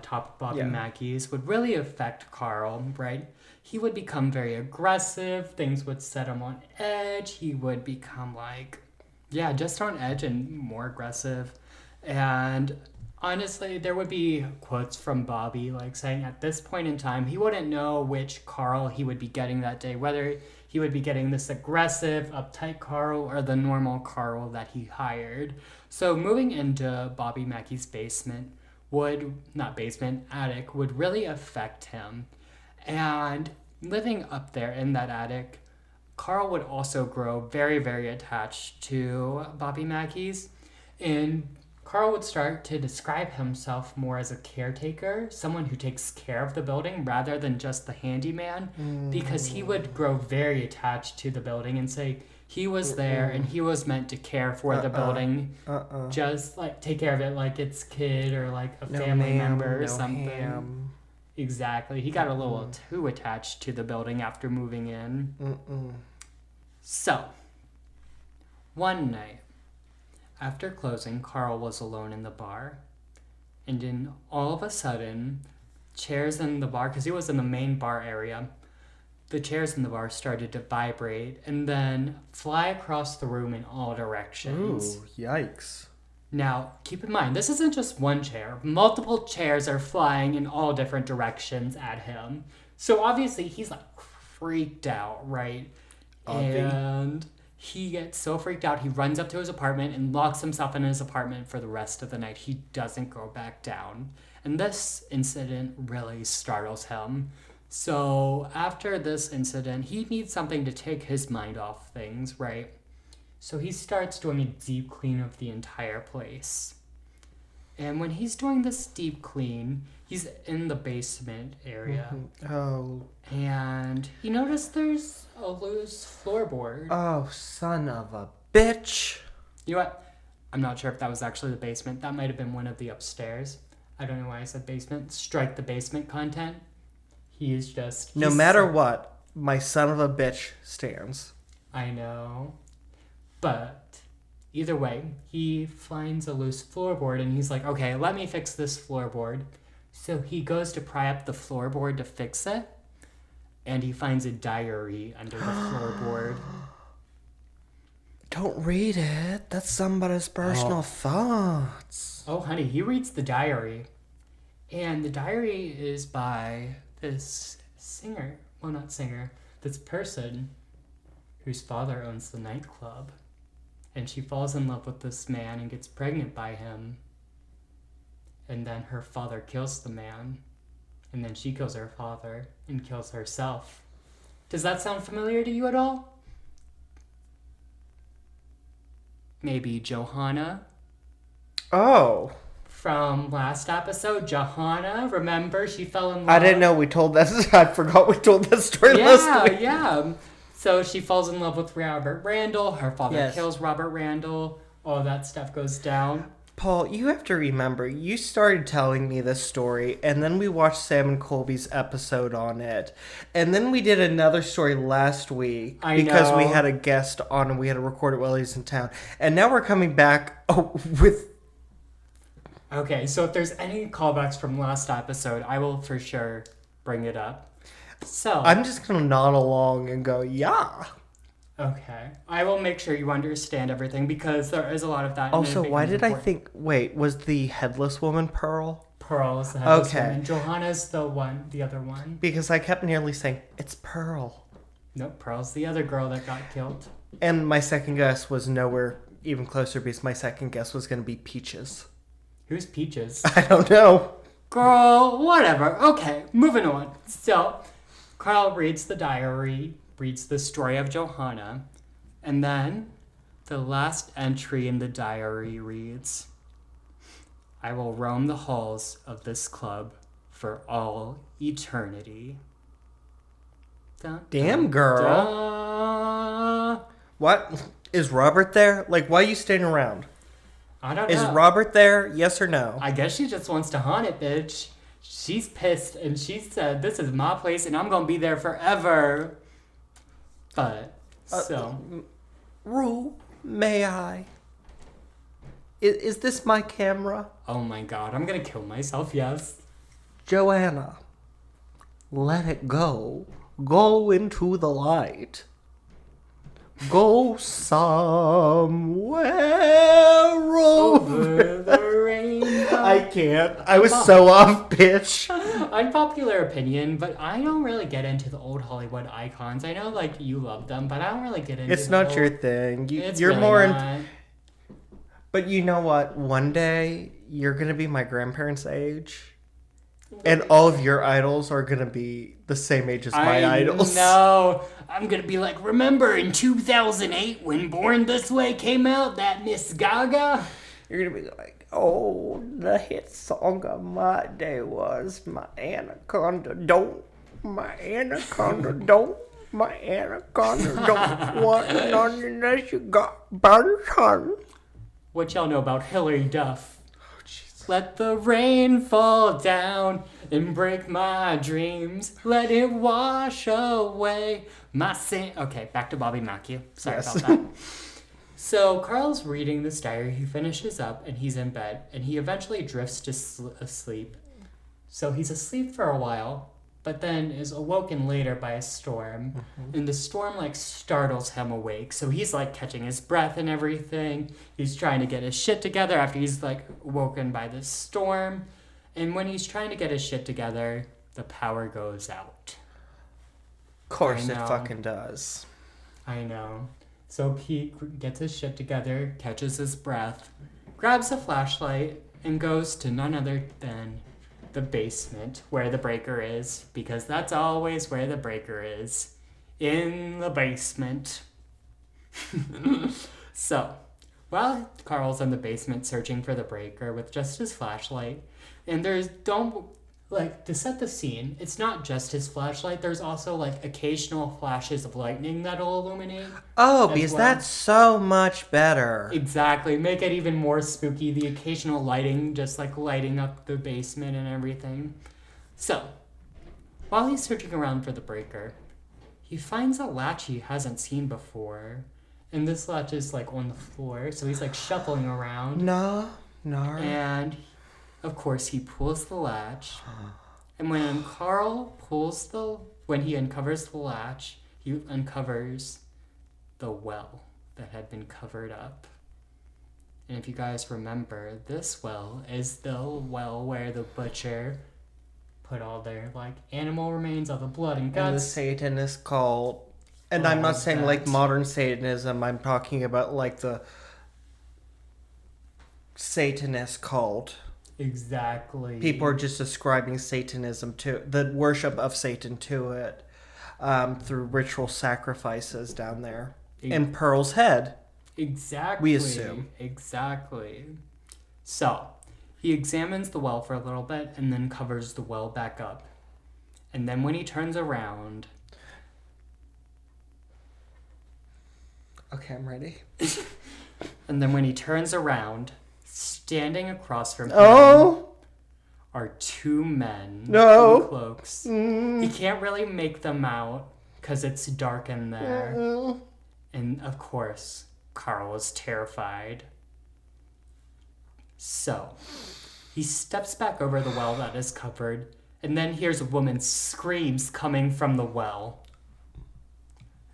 Speaker 1: top of Bobby Mackey's would really affect Carl, right? He would become very aggressive. Things would set him on edge. He would become just on edge and more aggressive. And honestly, there would be quotes from Bobby like saying at this point in time, he wouldn't know which Carl he would be getting that day, whether he would be getting this aggressive, uptight Carl or the normal Carl that he hired. So moving into Bobby Mackey's attic would really affect him. And living up there in that attic, Carl would also grow very, very attached to Bobby Mackey's. And Carl would start to describe himself more as a caretaker, someone who takes care of the building rather than just the handyman, because he would grow very attached to the building and say he was there and he was meant to care for the building, just like take care of it like it's kid or like a family member or something. Ham. Exactly. He got a little too attached to the building after moving in. So, one night, after closing, Carl was alone in the bar. And then all of a sudden, chairs in the bar, because he was in the main bar area, the chairs in the bar started to vibrate and then fly across the room in all directions.
Speaker 2: Ooh, yikes.
Speaker 1: Now, keep in mind, this isn't just one chair. Multiple chairs are flying in all different directions at him. So obviously, he's like freaked out, right? And he gets so freaked out, he runs up to his apartment and locks himself in his apartment for the rest of the night. He doesn't go back down. And this incident really startles him. So after this incident, he needs something to take his mind off things, right? So he starts doing a deep clean of the entire place. And when he's doing this deep clean, he's in the basement area.
Speaker 2: Oh.
Speaker 1: And he noticed there's a loose floorboard.
Speaker 2: Oh, son of a bitch.
Speaker 1: You know what? I'm not sure if that was actually the basement. That might have been one of the upstairs. I don't know why I said basement. Strike the basement content. No matter what, my son of a bitch stands. I know. But either way, he finds a loose floorboard and he's like, okay, let me fix this floorboard. So he goes to pry up the floorboard to fix it. And he finds a diary under the floorboard.
Speaker 2: Don't read it. That's somebody's personal thoughts.
Speaker 1: Oh, honey, he reads the diary. And the diary is by this singer. Well, not singer. This person whose father owns the nightclub. And she falls in love with this man and gets pregnant by him. And then her father kills the man. And then she kills her father and kills herself. Does that sound familiar to you at all? Maybe Johanna?
Speaker 2: Oh.
Speaker 1: From last episode, Johanna, remember? She fell in love.
Speaker 2: I didn't know we told that. I forgot we told that story last week.
Speaker 1: Yeah. So she falls in love with Robert Randall. Her father kills Robert Randall. All that stuff goes down.
Speaker 2: Paul, you have to remember, you started telling me this story, and then we watched Sam and Colby's episode on it. And then we did another story last week because we had a guest on and we had to record it while he was in town. And now we're coming back with...
Speaker 1: Okay, so if there's any callbacks from last episode, I will for sure bring it up. So
Speaker 2: I'm just going to nod along and go, yeah.
Speaker 1: Okay. I will make sure you understand everything because there is a lot of that.
Speaker 2: Also, why did I think... Wait, was the headless woman Pearl?
Speaker 1: Pearl is the headless woman. Johanna's the other one.
Speaker 2: Because I kept nearly saying, it's Pearl.
Speaker 1: Nope, Pearl's the other girl that got killed.
Speaker 2: And my second guess was nowhere even closer because my second guess was going to be Peaches.
Speaker 1: Who's Peaches?
Speaker 2: I don't know.
Speaker 1: Girl, whatever. Okay, moving on. So, Carl reads the diary, reads the story of Johanna, and then the last entry in the diary reads, I will roam the halls of this club for all eternity. Dun,
Speaker 2: Damn, girl.
Speaker 1: dun.
Speaker 2: What? Is Robert there? Like, why are you staying around?
Speaker 1: I don't know.
Speaker 2: Is Robert there? Yes or no?
Speaker 1: I guess she just wants to haunt it, bitch. She's pissed, and she said, this is my place, and I'm going to be there forever. But,
Speaker 2: Rue, may I? Is this my camera?
Speaker 1: Oh my god, I'm going to kill myself, yes.
Speaker 2: Joanna, let it go. Go into the light. Go somewhere
Speaker 1: over the rainbow.
Speaker 2: I can't. I was so off pitch.
Speaker 1: Unpopular opinion, but I don't really get into the old Hollywood icons. I know, like, you love them, but I don't really get into
Speaker 2: It's not your thing. You're
Speaker 1: really
Speaker 2: more
Speaker 1: not.
Speaker 2: But you know what? One day, you're going to be my grandparents' age. And all of your idols are going to be the same age as my idols.
Speaker 1: No, I'm going to be like, remember in 2008 when Born This Way came out, that Miss Gaga?
Speaker 2: You're going to be like, oh, the hit song of my day was My Anaconda Don't, My Anaconda Don't, My Anaconda Don't want none unless you got butter, son.
Speaker 1: What y'all know about Hillary Duff? Let the rain fall down and break my dreams. Let it wash away my sin. Okay, back to Bobby Mackey. Sorry about that. So Carl's reading this diary. He finishes up and he's in bed. And he eventually drifts to asleep. So he's asleep for a while, but then is awoken later by a storm. Mm-hmm. And the storm, like, startles him awake. So he's, like, catching his breath and everything. He's trying to get his shit together after he's, like, woken by this storm. And when he's trying to get his shit together, the power goes out.
Speaker 2: Of course it fucking does.
Speaker 1: I know. So Pete gets his shit together, catches his breath, grabs a flashlight, and goes to none other than the basement where the breaker is, because that's always where the breaker is, in the basement. So, while Carl's in the basement searching for the breaker with just his flashlight, and to set the scene, it's not just his flashlight, there's also, like, occasional flashes of lightning that'll illuminate.
Speaker 2: Oh, because that's so much better.
Speaker 1: Exactly. Make it even more spooky. The occasional lighting, just, like, lighting up the basement and everything. So, while he's searching around for the breaker, he finds a latch he hasn't seen before. And this latch is like on the floor, so he's like shuffling around.
Speaker 2: No.
Speaker 1: And of course he pulls the latch. And when he uncovers the latch, he uncovers the well that had been covered up. And if you guys remember, this well is the well where the butcher put all their like animal remains, all the blood and guts.
Speaker 2: And the Satanist cult. And I'm not saying like modern Satanism. I'm talking about like the Satanist cult.
Speaker 1: Exactly.
Speaker 2: People are just ascribing Satanism to the worship of Satan to it through ritual sacrifices down there in Pearl's head.
Speaker 1: Exactly.
Speaker 2: We assume.
Speaker 1: Exactly. So, he examines the well for a little bit and then covers the well back up. And then when he turns around...
Speaker 2: Okay, I'm ready.
Speaker 1: And then when he turns around, standing across from him are two men in cloaks. He can't really make them out because it's dark in there. And of course, Carl is terrified. So, he steps back over the well that is covered and then hears a woman's screams coming from the well.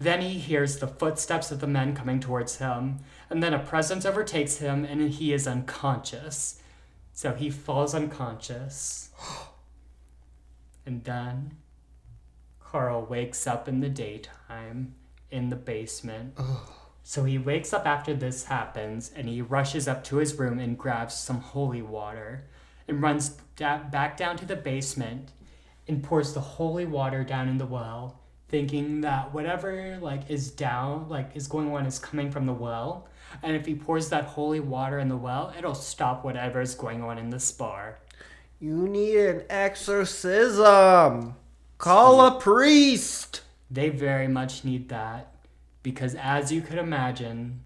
Speaker 1: Then he hears the footsteps of the men coming towards him, and then a presence overtakes him, and he is unconscious. So he falls unconscious. And then Carl wakes up in the daytime in the basement. So he wakes up after this happens, and he rushes up to his room and grabs some holy water, and runs back down to the basement, and pours the holy water down in the well, thinking that whatever is going on is coming from the well, and if he pours that holy water in the well, it'll stop whatever is going on in this bar.
Speaker 2: You need an exorcism. Call a priest.
Speaker 1: They very much need that, because as you could imagine,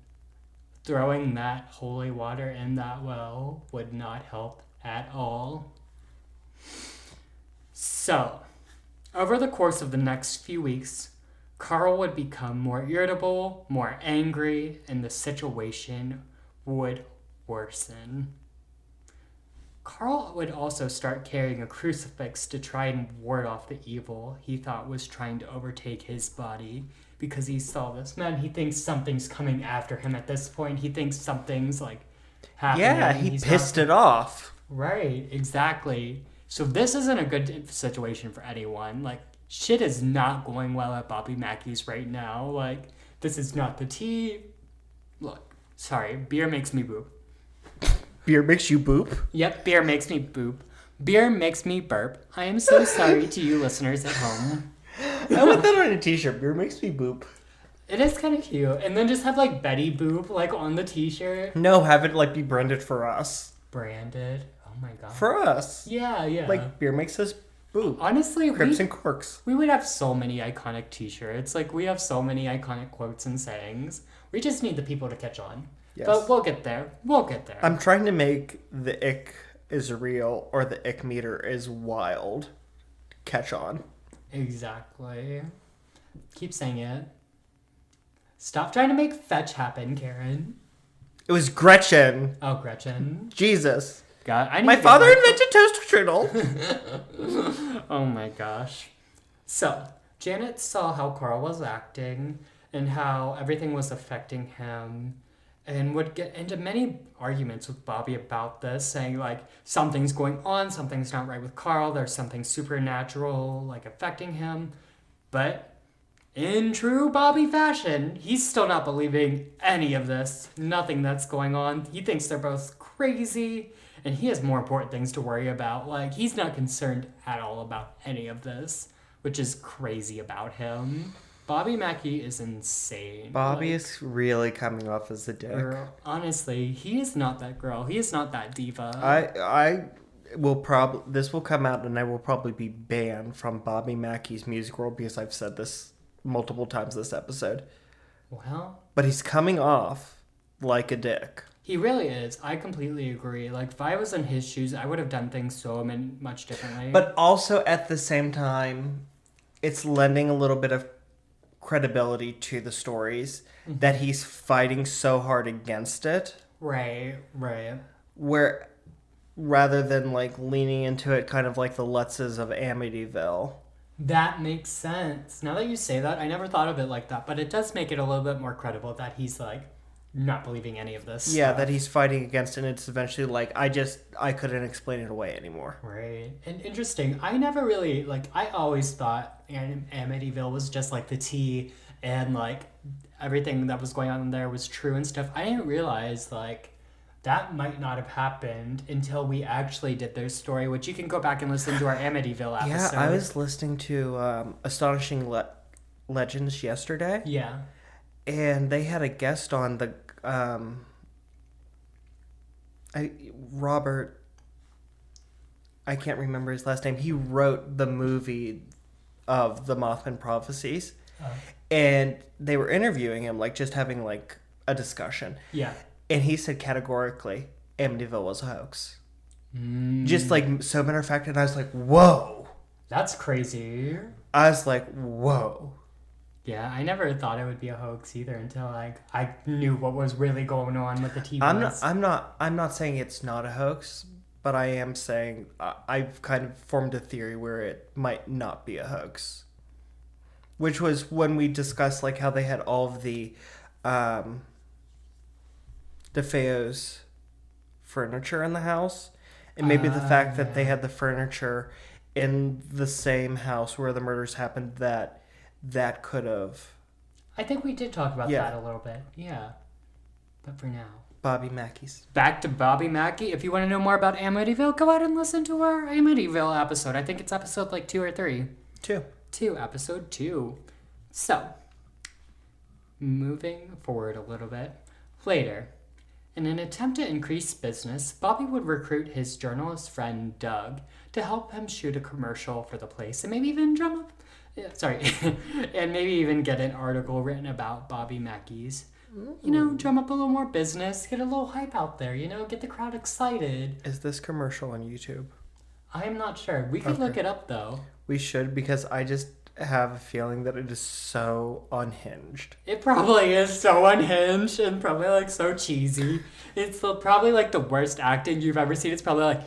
Speaker 1: throwing that holy water in that well would not help at all. So, over the course of the next few weeks, Carl would become more irritable, more angry, and the situation would worsen. Carl would also start carrying a crucifix to try and ward off the evil he thought was trying to overtake his body, because he saw this man. He thinks something's coming after him at this point. He thinks something's happening.
Speaker 2: Yeah, he pissed it off.
Speaker 1: Right, exactly. So this isn't a good situation for anyone. Shit is not going well at Bobby Mackey's right now. This is not the tea. Look, sorry, beer makes me boop.
Speaker 2: Beer makes you boop?
Speaker 1: Yep, beer makes me boop. Beer makes me burp. I am so sorry to you listeners at home.
Speaker 2: I want that on a t-shirt. Beer makes me boop.
Speaker 1: It is kind of cute. And then just have Betty boop on the t-shirt.
Speaker 2: No, have it be branded for us.
Speaker 1: Branded? Oh my god.
Speaker 2: For us.
Speaker 1: Yeah.
Speaker 2: Beer makes us boop.
Speaker 1: Honestly,
Speaker 2: Crips and Corks.
Speaker 1: We would have so many iconic t-shirts. We have so many iconic quotes and sayings. We just need the people to catch on. Yes. But we'll get there. I'm
Speaker 2: trying to make the ick is real or the ick meter is wild catch on.
Speaker 1: Exactly. Keep saying it. Stop trying to make fetch happen, Karen.
Speaker 2: It was Gretchen.
Speaker 1: Oh, Gretchen.
Speaker 2: Jesus.
Speaker 1: God,
Speaker 2: my father invented toaster strudel.
Speaker 1: Oh my gosh. So, Janet saw how Carl was acting and how everything was affecting him, and would get into many arguments with Bobby about this, saying something's going on, something's not right with Carl, there's something supernatural affecting him. But in true Bobby fashion, he's still not believing any of this, nothing that's going on. He thinks they're both crazy, and he has more important things to worry about. He's not concerned at all about any of this, which is crazy about him. Bobby Mackey is insane.
Speaker 2: Bobby is really coming off as a dick.
Speaker 1: Girl, honestly, he is not that girl. He is not that diva.
Speaker 2: I will probably... This will come out and I will probably be banned from Bobby Mackey's music world because I've said this multiple times this episode.
Speaker 1: Well...
Speaker 2: But he's coming off like a dick.
Speaker 1: He really is. I completely agree. If I was in his shoes, I would have done things so much differently.
Speaker 2: But also at the same time, it's lending a little bit of credibility to the stories that he's fighting so hard against it.
Speaker 1: Right.
Speaker 2: Where rather than like leaning into it kind of like the Lutzes of Amityville.
Speaker 1: That makes sense. Now that you say that, I never thought of it like that, but it does make it a little bit more credible that he's like not believing any of this.
Speaker 2: Yeah,
Speaker 1: stuff.
Speaker 2: that he's fighting against, and it's eventually like, I couldn't explain it away anymore.
Speaker 1: Right. And interesting. I never really, like, I always thought Amityville was just like the tea and like everything that was going on there was true and stuff. I didn't realize like that might not have happened until we actually did their story, which you can go back and listen to our Amityville episode.
Speaker 2: Yeah, I was listening to Astonishing Legends yesterday.
Speaker 1: Yeah.
Speaker 2: And they had a guest on the Robert. I can't remember his last name. He wrote the movie of the Mothman Prophecies, and they were interviewing him, like just having like a discussion.
Speaker 1: Yeah.
Speaker 2: And he said categorically, Amityville was a hoax. Just like so matter of fact, and I was like, whoa.
Speaker 1: That's crazy.
Speaker 2: I was like, whoa.
Speaker 1: Yeah, I never thought it would be a hoax either until like I knew what was really going on with the TV.
Speaker 2: I'm not saying it's not a hoax, but I am saying I've kind of formed a theory where it might not be a hoax. Which was when we discussed like how they had all of the DeFeo's furniture in the house, and maybe the fact that they had the furniture in the same house where the murders happened, that could have.
Speaker 1: I think we did talk about that a little bit. Yeah. But for now.
Speaker 2: Bobby Mackey's.
Speaker 1: Back to Bobby Mackey. If you want to know more about Amityville, go out and listen to our Amityville episode. I think it's episode like 2 or 3. 2. Episode 2. So, moving forward a little bit. Later, in an attempt to increase business, Bobby would recruit his journalist friend Doug to help him shoot a commercial for the place and maybe even and maybe even get an article written about Bobby Mackey's. Drum up a little more business, get a little hype out there, get the crowd excited.
Speaker 2: Is this commercial on YouTube?
Speaker 1: I am not sure. We could look it up, though.
Speaker 2: We should, because I just have a feeling that it is so unhinged.
Speaker 1: It probably is so unhinged and probably, like, so cheesy. It's probably, like, the worst acting you've ever seen. It's probably like,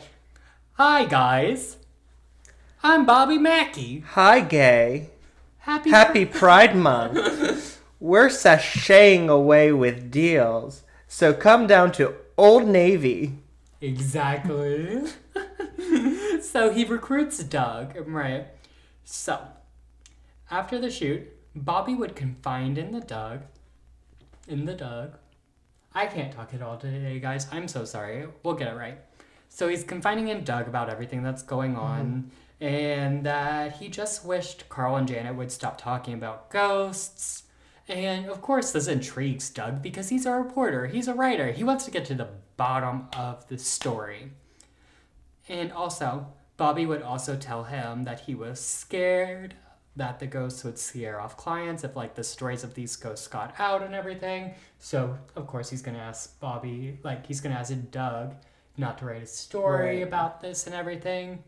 Speaker 1: hi, guys. I'm Bobby Mackey.
Speaker 2: Hi, gay.
Speaker 1: Happy
Speaker 2: Pride Month. We're sashaying away with deals. So come down to Old Navy.
Speaker 1: Exactly. So he recruits Doug, right? So, after the shoot, Bobby would confide in the Doug. I can't talk at all today, guys. I'm so sorry. We'll get it right. So he's confiding in Doug about everything that's going on, and that he just wished Carl and Janet would stop talking about ghosts. And of course this intrigues Doug because he's a reporter, he's a writer, he wants to get to the bottom of the story. And also, Bobby would also tell him that he was scared that the ghosts would scare off clients if like the stories of these ghosts got out and everything. So of course he's gonna ask Doug not to write a story about this and everything.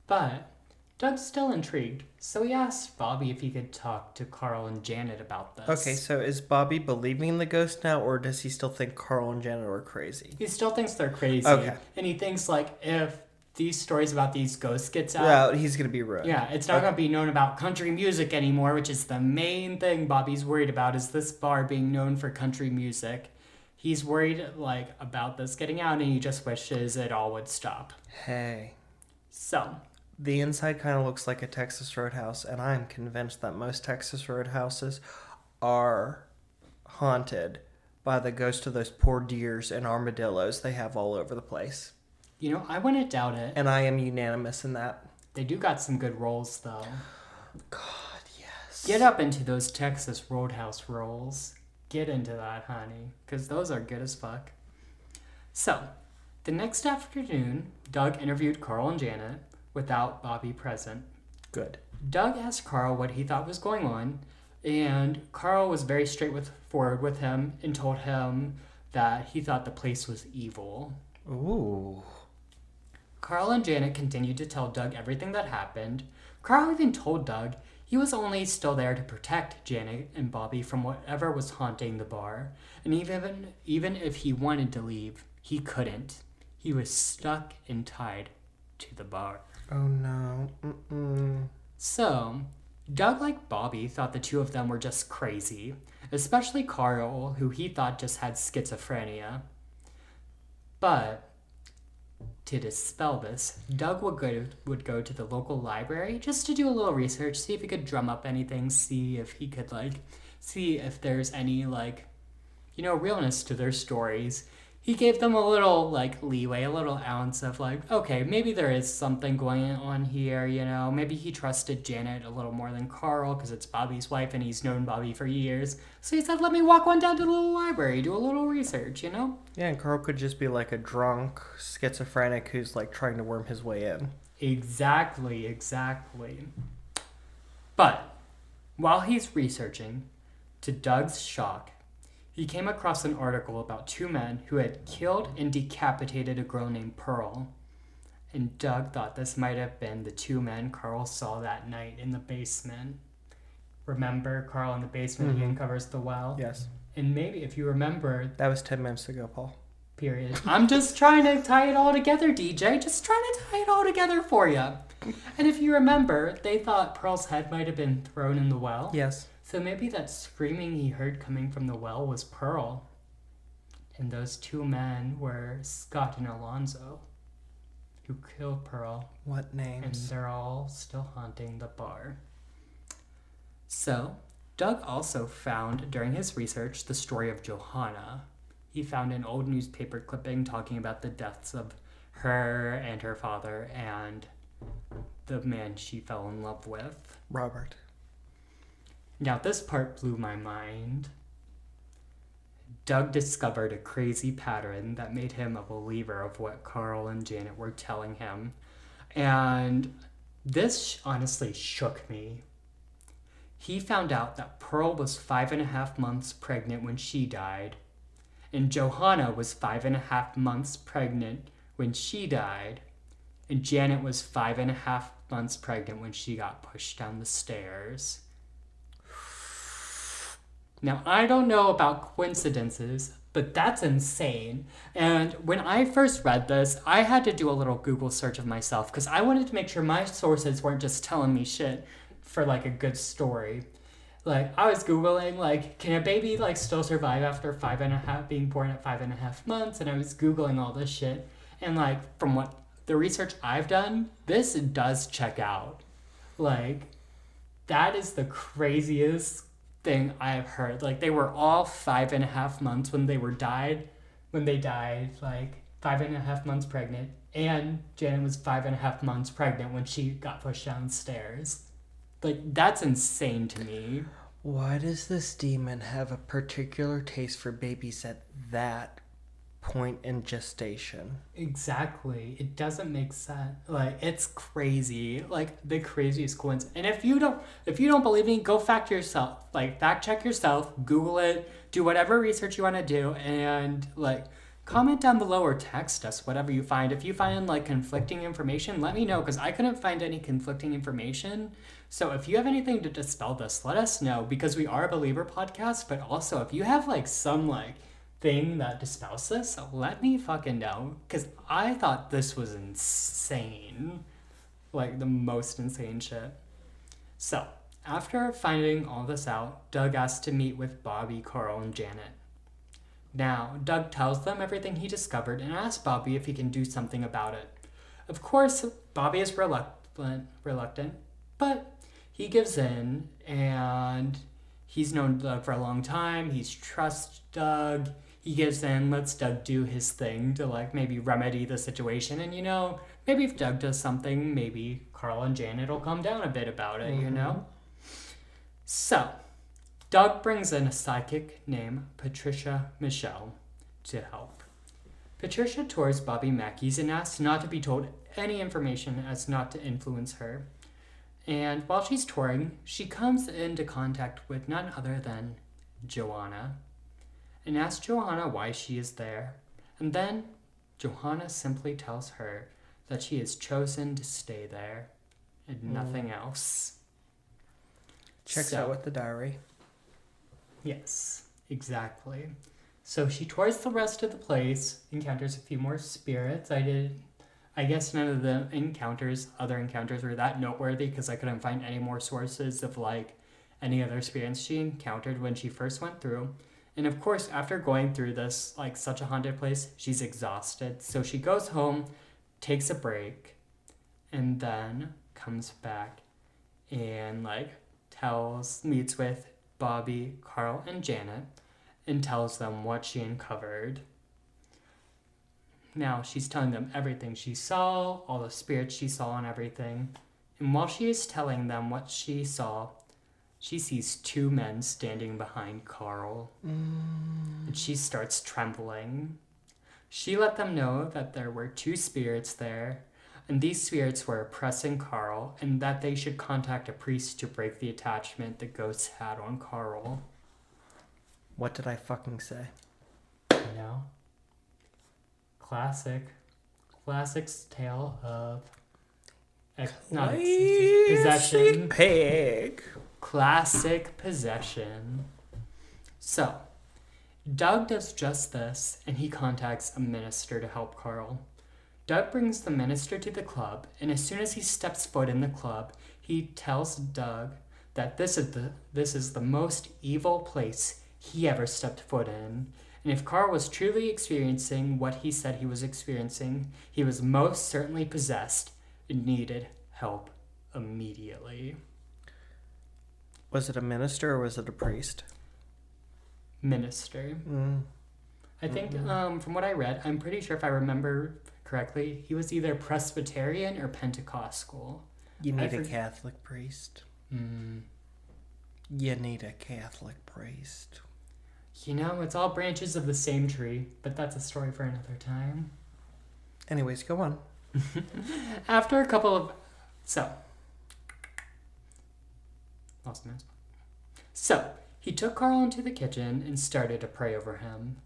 Speaker 1: But Doug's still intrigued, so he asked Bobby if he could talk to Carl and Janet about this.
Speaker 2: Okay, so is Bobby believing in the ghost now, or does he still think Carl and Janet are crazy?
Speaker 1: He still thinks they're crazy.
Speaker 2: Okay.
Speaker 1: And he thinks, like, if these stories about these ghosts gets out...
Speaker 2: he's going to be ruined.
Speaker 1: Yeah, it's not going to be known about country music anymore, which is the main thing Bobby's worried about, is this bar being known for country music. He's worried, like, about this getting out, and he just wishes it all would stop.
Speaker 2: Hey.
Speaker 1: So...
Speaker 2: The inside kind of looks like a Texas Roadhouse, and I'm convinced that most Texas Roadhouses are haunted by the ghost of those poor deers and armadillos they have all over the place.
Speaker 1: I wouldn't doubt it.
Speaker 2: And I am unanimous in that.
Speaker 1: They do got some good rolls, though.
Speaker 2: God, yes.
Speaker 1: Get up into those Texas Roadhouse rolls. Get into that, honey, because those are good as fuck. So, the next afternoon, Doug interviewed Carl and Janet, without Bobby present.
Speaker 2: Good.
Speaker 1: Doug asked Carl what he thought was going on, and Carl was very straightforward with him and told him that he thought the place was evil.
Speaker 2: Ooh.
Speaker 1: Carl and Janet continued to tell Doug everything that happened. Carl even told Doug He was only still there to protect Janet and Bobby from whatever was haunting the bar. And even if he wanted to leave, he couldn't. He was stuck and tied to the bar.
Speaker 2: Oh no. Mm-mm.
Speaker 1: So, Doug, like Bobby, thought the two of them were just crazy, especially Carl, who he thought just had schizophrenia. But to dispel this, Doug would go to the local library just to do a little research, see if he could drum up anything, see if he could, see if there's any, realness to their stories. He gave them a little, leeway, a little ounce of, okay, maybe there is something going on here, Maybe he trusted Janet a little more than Carl because it's Bobby's wife and he's known Bobby for years. So he said, let me walk one down to the little library, do a little research,
Speaker 2: Yeah, and Carl could just be a drunk schizophrenic who's, trying to worm his way in.
Speaker 1: Exactly. But while he's researching, to Doug's shock, he came across an article about two men who had killed and decapitated a girl named Pearl. And Doug thought this might have been the two men Carl saw that night in the basement. Remember Carl in the basement? He uncovers the well?
Speaker 2: Yes.
Speaker 1: And maybe if you remember...
Speaker 2: That was 10 minutes ago, Paul.
Speaker 1: Period. I'm just trying to tie it all together, DJ. Just trying to tie it all together for you. And if you remember, they thought Pearl's head might have been thrown in the well.
Speaker 2: Yes.
Speaker 1: So maybe that screaming he heard coming from the well was Pearl. And those two men were Scott and Alonzo, who killed Pearl.
Speaker 2: What names?
Speaker 1: And they're all still haunting the bar. So, Doug also found, during his research, the story of Johanna. He found an old newspaper clipping talking about the deaths of her and her father and the man she fell in love with.
Speaker 2: Robert.
Speaker 1: Now, this part blew my mind. Doug discovered a crazy pattern that made him a believer of what Carl and Janet were telling him. And this honestly shook me. He found out that Pearl was 5.5 months pregnant when she died, and Johanna was 5.5 months pregnant when she died, and Janet was 5.5 months pregnant when she got pushed down the stairs. Now, I don't know about coincidences, but that's insane. And when I first read this, I had to do a little Google search of myself because I wanted to make sure my sources weren't just telling me shit for a good story. I was Googling, can a baby still survive after being born at 5.5 months? And I was Googling all this shit. And from what the research I've done, this does check out. That is the craziest thing I've heard. They were all 5.5 months when they died, 5.5 months pregnant, and Janet was 5.5 months pregnant when she got pushed downstairs. That's insane to me.
Speaker 2: Why does this demon have a particular taste for babies at that point in gestation?
Speaker 1: Exactly. It doesn't make sense. It's crazy. The craziest coincidence. And if you don't believe me, go fact check yourself, Google it, do whatever research you want to do, and comment down below or text us whatever you find. If you find conflicting information, let me know because I couldn't find any conflicting information. So if you have anything to dispel this, let us know because we are a believer podcast. But also if you have some thing that dispels this, let me fucking know because I thought this was insane, the most insane shit. So after finding all this out, Doug asked to meet with Bobby, Carl, and Janet. Now, Doug tells them everything he discovered and asks Bobby if he can do something about it. Of course, Bobby is reluctant, but he gives in, and he's known Doug for a long time. He's trusts Doug. He gives in, lets Doug do his thing to maybe remedy the situation. And maybe if Doug does something, maybe Carl and Janet will calm down a bit about it, So, Doug brings in a psychic named Patricia Michelle to help. Patricia tours Bobby Mackey's and asks not to be told any information as not to influence her. And while she's touring, she comes into contact with none other than Johanna and asks Johanna why she is there. And then Johanna simply tells her that she has chosen to stay there and nothing else.
Speaker 2: Checks out with the diary.
Speaker 1: Yes, exactly. So she tours the rest of the place, encounters a few more spirits. I guess none of the other encounters were that noteworthy because I couldn't find any more sources of like any other experience she encountered when she first went through. And of course, after going through this, like such a haunted place, she's exhausted. So she goes home, takes a break, and then comes back and like meets with Bobby, Carl, and Janet and tells them what she uncovered. Now she's telling them everything she saw, all the spirits she saw and everything. And while she is telling them what she saw, she sees two men standing behind Carl. And she starts trembling. She let them know that there were two spirits there, and these spirits were oppressing Carl, and that they should contact a priest to break the attachment the ghosts had on Carl.
Speaker 2: What did I fucking say?
Speaker 1: You know? Classic tale of possession.
Speaker 2: Pig.
Speaker 1: Classic possession. So, Doug does just this, and he contacts a minister to help Carl. Doug brings the minister to the club, and as soon as he steps foot in the club, he tells Doug that this is the most evil place he ever stepped foot in. And if Carl was truly experiencing what he said he was experiencing, he was most certainly possessed and needed help immediately.
Speaker 2: Was it a minister or was it a priest?
Speaker 1: Minister. I think from what I read, I'm pretty sure if I remember correctly, he was either Presbyterian or Pentecostal.
Speaker 2: You need a Catholic priest. You need a Catholic priest.
Speaker 1: You know, it's all branches of the same tree, but that's a story for another time.
Speaker 2: Anyways, go on.
Speaker 1: After a couple of... Lost my spot. So, he took Carl into the kitchen and started to pray over him.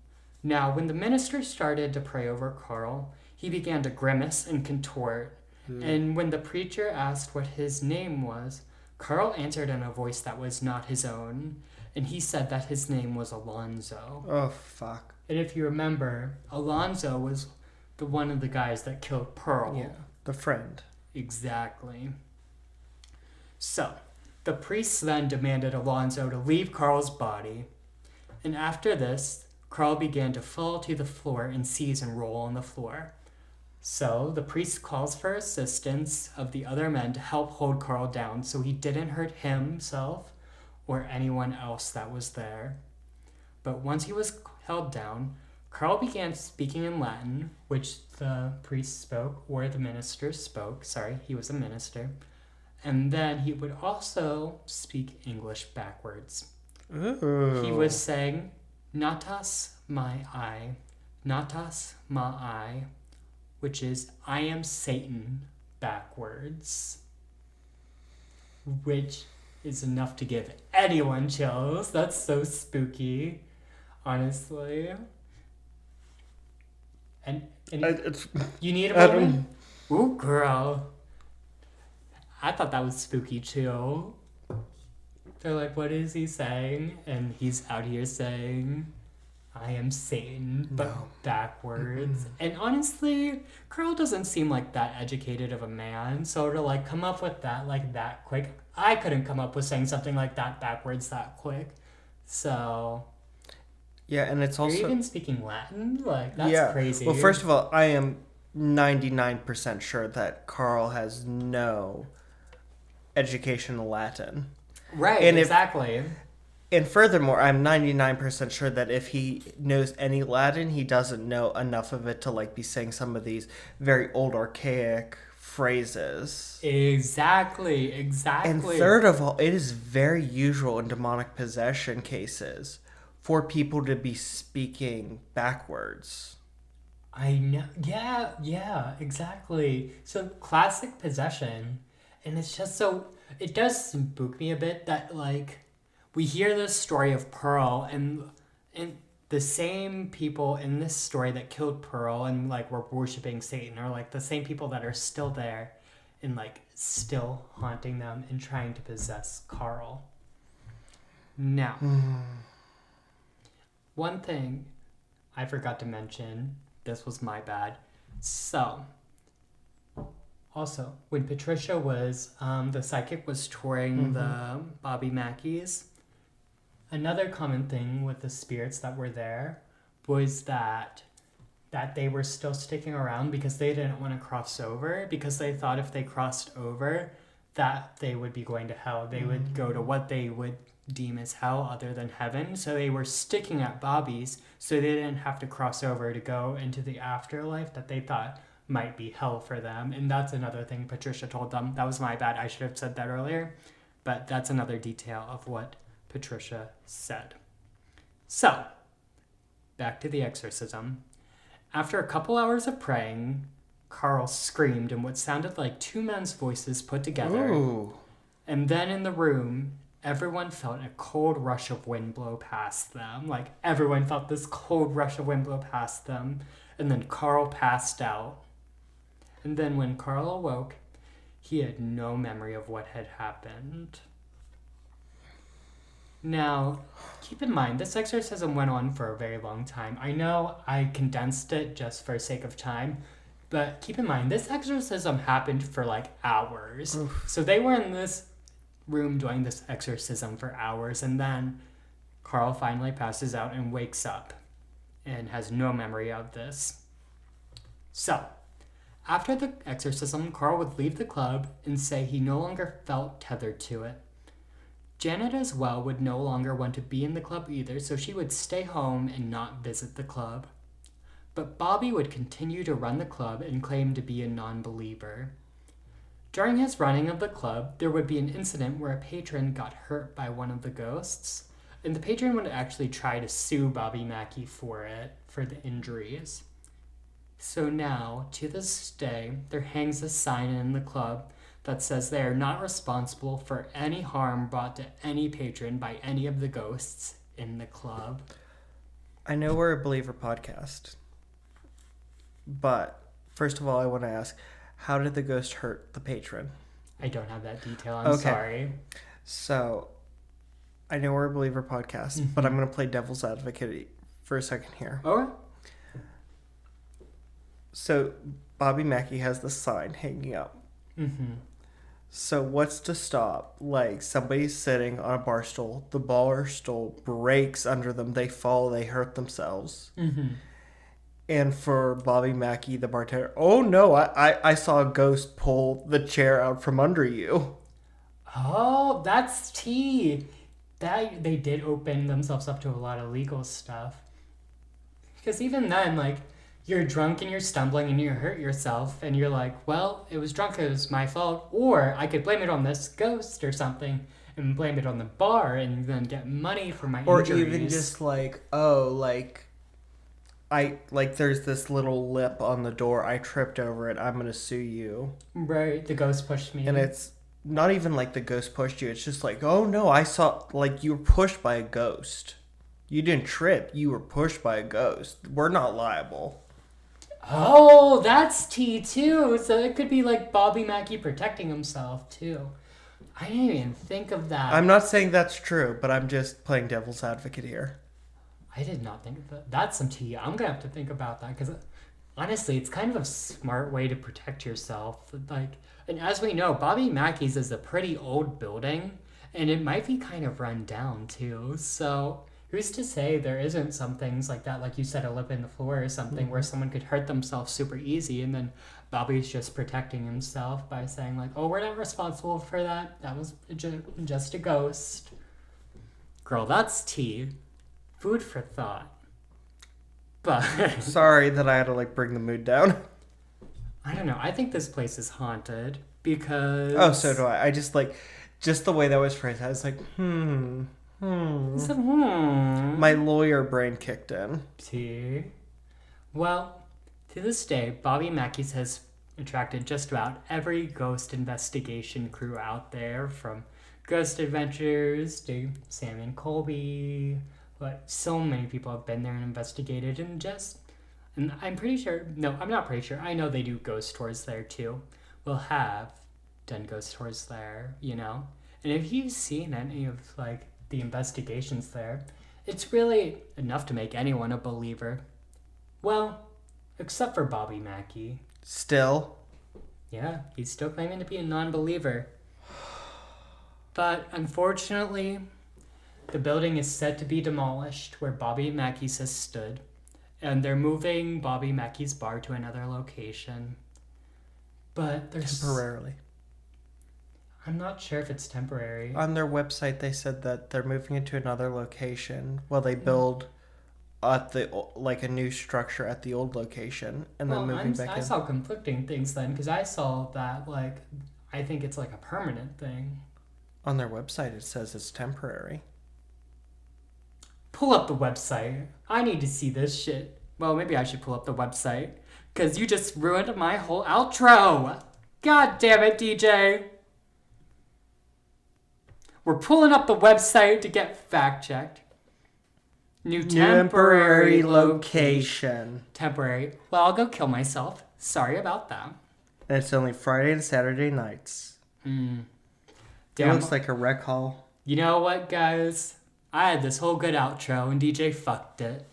Speaker 1: Now, when the minister started to pray over Carl, he began to grimace and contort. And when the preacher asked what his name was, Carl answered in a voice that was not his own. And he said that his name was Alonzo.
Speaker 2: Oh, fuck.
Speaker 1: And if you remember, Alonzo was one of the guys that killed Pearl.
Speaker 2: Yeah, the friend.
Speaker 1: Exactly. So, the priests then demanded Alonzo to leave Carl's body. And after this, Carl began to fall to the floor and seize and roll on the floor. So, the priest calls for assistance of the other men to help hold Carl down so he didn't hurt himself or anyone else that was there. But once he was held down, Carl began speaking in Latin, which the priest spoke, or the minister spoke. Sorry, he was a minister. And then he would also speak English backwards.
Speaker 2: Ooh.
Speaker 1: He was saying, natas mai, which is, I am Satan, backwards. Which is enough to give anyone chills. That's so spooky, honestly. And you need a moment? Ooh, girl. I thought that was spooky too. They're like, what is he saying? And he's out here saying, I am Satan, but backwards. And honestly, Carl doesn't seem like that educated of a man. So to like come up with that like that quick, I couldn't come up with saying something like that backwards that quick. So
Speaker 2: yeah, and it's also...
Speaker 1: You're even speaking Latin? Like, that's crazy.
Speaker 2: Well, first of all, I am 99% sure that Carl has no education in Latin.
Speaker 1: Right,
Speaker 2: and
Speaker 1: exactly.
Speaker 2: And furthermore, I'm 99% sure that if he knows any Latin, he doesn't know enough of it to like be saying some of these very old archaic phrases.
Speaker 1: Exactly.
Speaker 2: And third of all, it is very usual in demonic possession cases for people to be speaking backwards.
Speaker 1: I know. Yeah, exactly. So classic possession. And it's just so, it does spook me a bit that like, we hear this story of Pearl and the same people in this story that killed Pearl and like were worshiping Satan are like the same people that are still there and like still haunting them and trying to possess Carl. Now, one thing I forgot to mention, this was my bad. So, also, when Patricia was, the psychic was touring the Bobby Mackeys, another common thing with the spirits that were there was that they were still sticking around because they didn't want to cross over, because they thought if they crossed over that they would be going to hell. They would go to what they would deem as hell other than heaven. So they were sticking at Bobby's so they didn't have to cross over to go into the afterlife that they thought might be hell for them. And that's another thing Patricia told them. That was my bad. I should have said that earlier. But that's another detail of what Patricia said. So, back to the exorcism. After a couple hours of praying, Carl screamed in what sounded like two men's voices put together.
Speaker 2: Ooh.
Speaker 1: And then in the room, everyone felt a cold rush of wind blow past them. Like, everyone felt this cold rush of wind blow past them. And then Carl passed out. And then when Carl awoke, he had no memory of what had happened. Now, keep in mind, this exorcism went on for a very long time. I know I condensed it just for sake of time, but keep in mind, this exorcism happened for like hours.
Speaker 2: Oof.
Speaker 1: So they were in this room doing this exorcism for hours, and then Carl finally passes out and wakes up and has no memory of this. So, after the exorcism, Carl would leave the club and say he no longer felt tethered to it. Janet as well would no longer want to be in the club either, so she would stay home and not visit the club. But Bobby would continue to run the club and claim to be a non-believer. During his running of the club, there would be an incident where a patron got hurt by one of the ghosts, and the patron would actually try to sue Bobby Mackey for the injuries. So now, to this day, there hangs a sign in the club that says they are not responsible for any harm brought to any patron by any of the ghosts in the club.
Speaker 2: I know we're a believer podcast, but first of all, I want to ask, how did the ghost hurt the patron?
Speaker 1: I don't have that detail. I'm sorry.
Speaker 2: So, I know we're a believer podcast, but I'm going to play devil's advocate for a second here.
Speaker 1: Okay.
Speaker 2: So, Bobby Mackey has the sign hanging up.
Speaker 1: Mm-hmm.
Speaker 2: So what's to stop? Like, somebody's sitting on a bar stool, the bar stool breaks under them, they fall, they hurt themselves.
Speaker 1: Mm-hmm.
Speaker 2: And for Bobby Mackey, the bartender, oh no, I saw a ghost pull the chair out from under you.
Speaker 1: Oh, that's tea. That they did open themselves up to a lot of legal stuff. Because even then, like, you're drunk and you're stumbling and you hurt yourself and you're like, well, it was drunk, it was my fault. Or I could blame it on this ghost or something and blame it on the bar and then get money for my injuries.
Speaker 2: Or even just like, oh, like, there's this little lip on the door, I tripped over it, I'm gonna sue you.
Speaker 1: Right, the ghost pushed me.
Speaker 2: And it's not even like the ghost pushed you, it's just like, oh no, I saw, like, you were pushed by a ghost. You didn't trip, you were pushed by a ghost. We're not liable.
Speaker 1: Oh, that's tea too. So it could be like Bobby Mackey protecting himself too. I didn't even think of that.
Speaker 2: I'm not saying that's true, but I'm just playing devil's advocate here.
Speaker 1: I did not think of that. That's some tea. I'm gonna have to think about that because honestly, it's kind of a smart way to protect yourself. Like, and as we know, Bobby Mackey's is a pretty old building, and it might be kind of run down too. So who's to say there isn't some things like that, like you said, a lip in the floor or something, where someone could hurt themselves super easy, and then Bobby's just protecting himself by saying like, oh, we're not responsible for that. That was just a ghost. Girl, that's tea. Food for thought. But
Speaker 2: Sorry that I had to like bring the mood down.
Speaker 1: I don't know. I think this place is haunted because...
Speaker 2: Oh, so do I. I just like, just the way that was phrased, I was like,
Speaker 1: So,
Speaker 2: My lawyer brain kicked in.
Speaker 1: tea. Well, to this day, Bobby Mackey's has attracted just about every ghost investigation crew out there, from Ghost Adventures to Sam and Colby. But so many people have been there and investigated, and I'm pretty sure, no, I'm not pretty sure, I know they do ghost tours there too. We'll have done ghost tours there, you know? And if you've seen any of, like, the investigations there, it's really enough to make anyone a believer. Well, except for Bobby Mackey.
Speaker 2: Still?
Speaker 1: Yeah, he's still claiming to be a non-believer. But unfortunately, the building is said to be demolished where Bobby Mackey's has stood, and they're moving Bobby Mackey's bar to another location. But there's...
Speaker 2: Temporarily.
Speaker 1: I'm not sure if it's temporary.
Speaker 2: On their website, they said that they're moving it to another location while they build at a new structure at the old location, and then moving back in.
Speaker 1: I saw conflicting things then, because I saw that, I think it's like a permanent thing.
Speaker 2: On their website, it says it's temporary.
Speaker 1: Pull up the website. I need to see this shit. Well, maybe I should pull up the website, because you just ruined my whole outro. God damn it, DJ. We're pulling up the website to get fact-checked. New temporary location. Temporary. Well, I'll go kill myself. Sorry about that.
Speaker 2: And it's only Friday and Saturday nights.
Speaker 1: Damn.
Speaker 2: It looks like a rec hall.
Speaker 1: You know what, guys? I had this whole good outro, and DJ fucked it.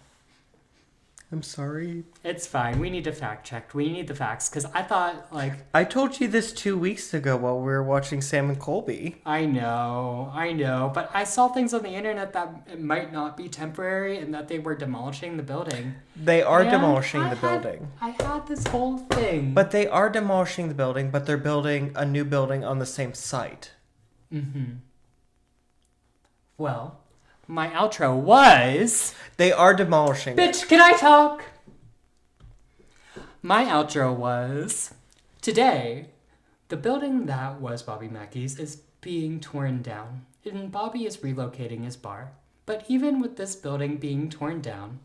Speaker 2: I'm sorry.
Speaker 1: It's fine. We need to fact check. We need the facts, because I thought,
Speaker 2: I told you this 2 weeks ago while we were watching Sam and Colby.
Speaker 1: I know, but I saw things on the internet that it might not be temporary and that they were demolishing the building.
Speaker 2: They are demolishing the building.
Speaker 1: I had this whole thing.
Speaker 2: But they are demolishing the building, but they're building a new building on the same site.
Speaker 1: Mm-hmm. Well, my outro was...
Speaker 2: They are demolishing
Speaker 1: Bitch, can I talk? My outro was... Today, the building that was Bobby Mackey's is being torn down, and Bobby is relocating his bar. But even with this building being torn down,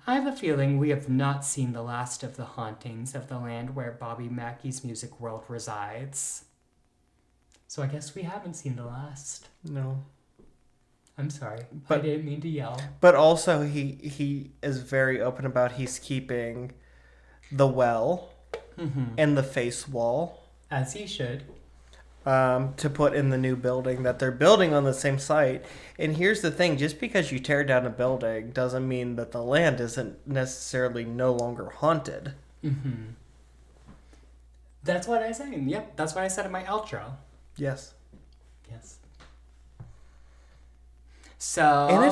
Speaker 1: I have a feeling we have not seen the last of the hauntings of the land where Bobby Mackey's music world resides. So I guess we haven't seen the last.
Speaker 2: No.
Speaker 1: I'm sorry.
Speaker 2: But,
Speaker 1: I didn't mean to yell.
Speaker 2: But also he is very open about he's keeping the well and the face wall.
Speaker 1: As he should.
Speaker 2: To put in the new building that they're building on the same site. And here's the thing, just because you tear down a building doesn't mean that the land isn't necessarily no longer haunted.
Speaker 1: Mm-hmm. That's what I said. Yep, that's what I said in my outro.
Speaker 2: Yes.
Speaker 1: Yes. So...
Speaker 2: And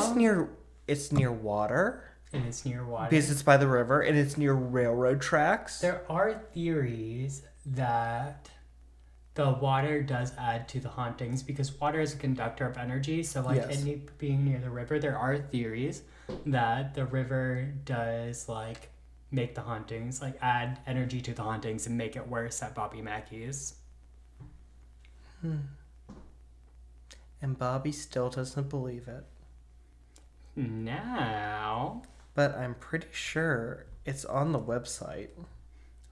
Speaker 2: it's near water.
Speaker 1: It is near water.
Speaker 2: Because it's by the river, and it's near railroad tracks.
Speaker 1: There are theories that the water does add to the hauntings because water is a conductor of energy. So,
Speaker 2: Yes.
Speaker 1: being near the river, there are theories that the river does, make the hauntings, add energy to the hauntings and make it worse at Bobby Mackey's.
Speaker 2: And Bobby still doesn't believe it.
Speaker 1: Now...
Speaker 2: But I'm pretty sure it's on the website.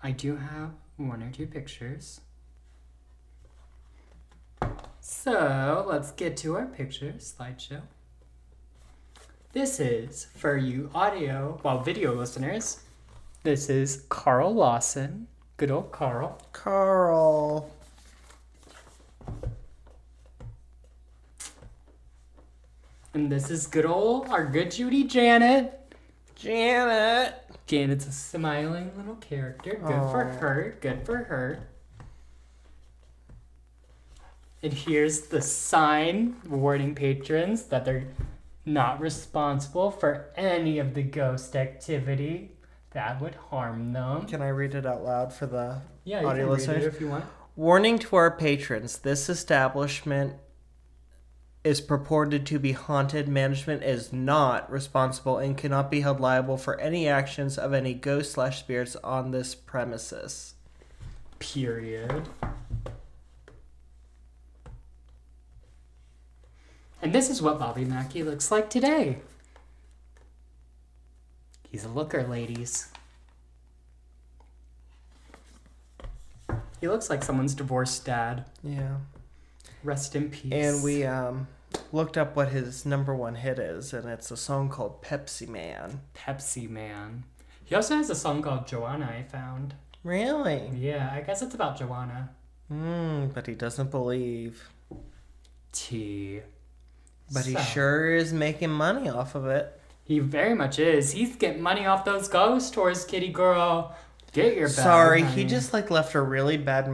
Speaker 1: I do have one or two pictures. So, let's get to our pictures slideshow. This is, for you video listeners, this is Carl Lawson. Good old Carl.
Speaker 2: Carl.
Speaker 1: And this is our good Judy Janet. Janet's a smiling little character. Good for her. Good for her. And here's the sign warning patrons that they're not responsible for any of the ghost activity that would harm them.
Speaker 2: Can I read it out loud for the
Speaker 1: Yeah,
Speaker 2: audio
Speaker 1: you can
Speaker 2: listeners?
Speaker 1: read it if you want.
Speaker 2: Warning to our patrons, this establishment is purported to be haunted. Management is not responsible and cannot be held liable for any actions of any ghost/spirits on this premises.
Speaker 1: Period. And this is what Bobby Mackey looks like today. He's a looker, ladies. He looks like someone's divorced dad.
Speaker 2: Yeah.
Speaker 1: Rest in peace.
Speaker 2: And we looked up what his #1 hit is, and it's a song called Pepsi Man.
Speaker 1: Pepsi Man. He also has a song called Joanna, I found.
Speaker 2: Really?
Speaker 1: Yeah, I guess it's about Joanna.
Speaker 2: But he doesn't believe.
Speaker 1: T.
Speaker 2: But he
Speaker 1: So,
Speaker 2: sure is making money off of it.
Speaker 1: He very much is. He's getting money off those ghost tours, kitty girl. Get your bag,
Speaker 2: Sorry,
Speaker 1: honey.
Speaker 2: he just like left a really bad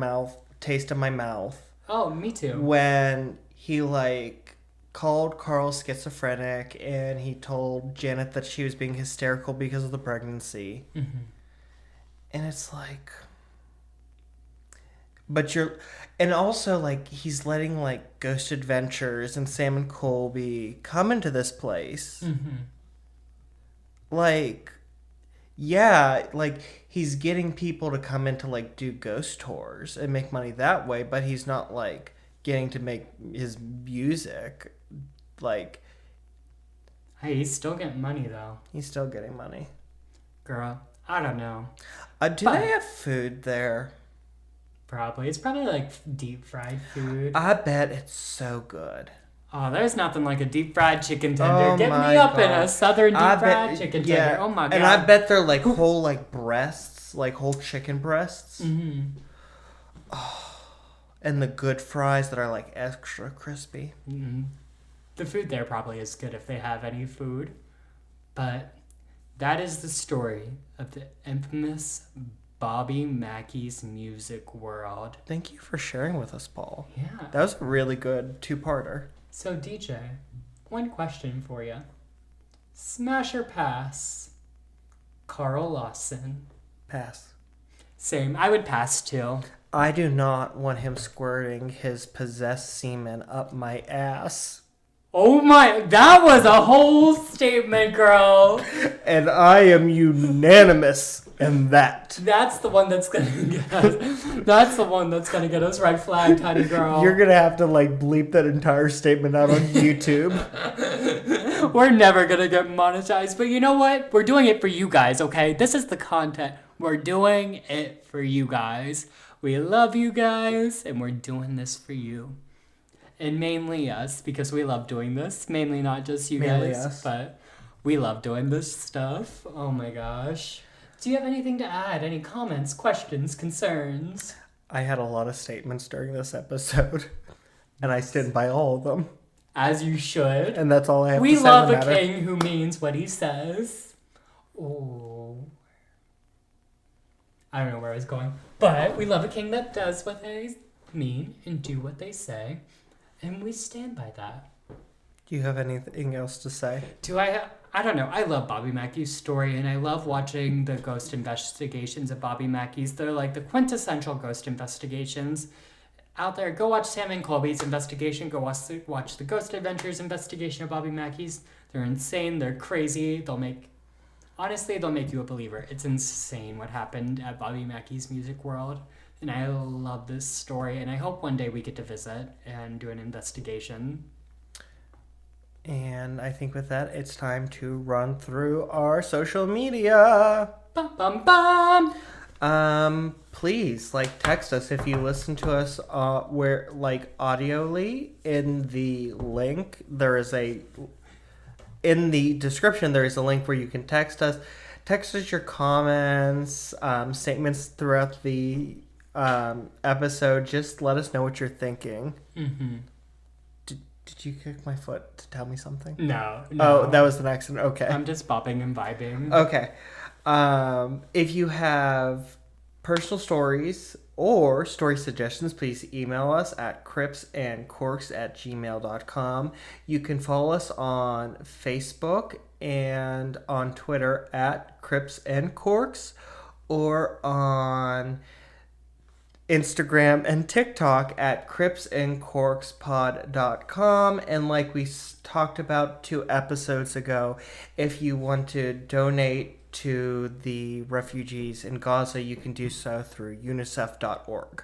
Speaker 2: taste in my mouth.
Speaker 1: Oh, me too.
Speaker 2: When he like called Carl schizophrenic and he told Janet that she was being hysterical because of the pregnancy.
Speaker 1: Mm-hmm.
Speaker 2: And it's like, but and also like he's letting like Ghost Adventures and Sam and Colby come into this place.
Speaker 1: Mm-hmm.
Speaker 2: Like, yeah, like he's getting people to come in to like do ghost tours and make money that way, but he's not like getting to make his music. Like,
Speaker 1: Hey, he's still getting money though.
Speaker 2: he's still getting money.
Speaker 1: Girl, I don't know.
Speaker 2: Do they have food there?
Speaker 1: Probably. It's probably like deep fried food.
Speaker 2: I bet it's so good.
Speaker 1: Oh, there's nothing like a deep fried chicken tender.
Speaker 2: Oh
Speaker 1: Get
Speaker 2: my
Speaker 1: me up in
Speaker 2: God.
Speaker 1: a southern deep
Speaker 2: I
Speaker 1: fried
Speaker 2: bet,
Speaker 1: chicken
Speaker 2: yeah,
Speaker 1: tender. Oh my God.
Speaker 2: and I bet they're like whole like breasts, like whole chicken breasts.
Speaker 1: Mm-hmm.
Speaker 2: And the good fries that are like extra crispy.
Speaker 1: Mm-hmm. The food there probably is good if they have any food. But that is the story of the infamous Bobby Mackey's music world.
Speaker 2: Thank you for sharing with us, Paul.
Speaker 1: Yeah.
Speaker 2: That was a really good two-parter.
Speaker 1: So, DJ, one question for you. Smash or pass? Carl Lawson.
Speaker 2: Pass.
Speaker 1: Same. I would pass too.
Speaker 2: I do not want him squirting his possessed semen up my ass.
Speaker 1: Oh my, that was a whole statement, girl.
Speaker 2: And I am unanimous in that.
Speaker 1: That's the one that's gonna get us. That's the one that's gonna get us red flagged, honey girl.
Speaker 2: You're gonna have to like bleep that entire statement out on YouTube.
Speaker 1: We're never gonna get monetized, but you know what? We're doing it for you guys, okay? This is the content. We're doing it for you guys. We love you guys, and we're doing this for you. And mainly us, because we love doing this. Mainly not just you
Speaker 2: Mainly
Speaker 1: guys,
Speaker 2: us.
Speaker 1: but we love doing this stuff. Oh my gosh. Do you have anything to add? Any comments, questions, concerns?
Speaker 2: I had a lot of statements during this episode, and I stand by all of them.
Speaker 1: As you should.
Speaker 2: And that's all I have
Speaker 1: We
Speaker 2: to say
Speaker 1: love
Speaker 2: on the
Speaker 1: a
Speaker 2: matter.
Speaker 1: king who means what he says. Oh. I don't know where I was going. But we love a king that does what they mean and do what they say. And we stand by that.
Speaker 2: Do you have anything else to say?
Speaker 1: I don't know. I love Bobby Mackey's story, and I love watching the ghost investigations of Bobby Mackey's. They're like the quintessential ghost investigations out there. Go watch Sam and Colby's investigation. Go watch the Ghost Adventures investigation of Bobby Mackey's. They're insane. They're crazy. They'll make you a believer. It's insane what happened at Bobby Mackey's music world. And I love this story, and I hope one day we get to visit and do an investigation.
Speaker 2: And I think with that, it's time to run through our social media.
Speaker 1: Bum, bum, bum.
Speaker 2: Please, like, text us if you listen to us, where, like, audioly. In the link, in the description, there is a link where you can text us. Text us your comments, statements throughout the episode. Just let us know what you're thinking.
Speaker 1: Mm-hmm.
Speaker 2: Did you kick my foot to tell me something?
Speaker 1: No.
Speaker 2: Oh, that was an accident. Okay.
Speaker 1: I'm just bopping and vibing.
Speaker 2: Okay. If you have personal stories or story suggestions, please email us at cripsandcorks@gmail.com. You can follow us on Facebook and on Twitter at Crips and Corks, or on Instagram and TikTok at cripsandcorkspod.com. And like we talked about 2 episodes ago, if you want to donate to the refugees in Gaza, you can do so through unicef.org.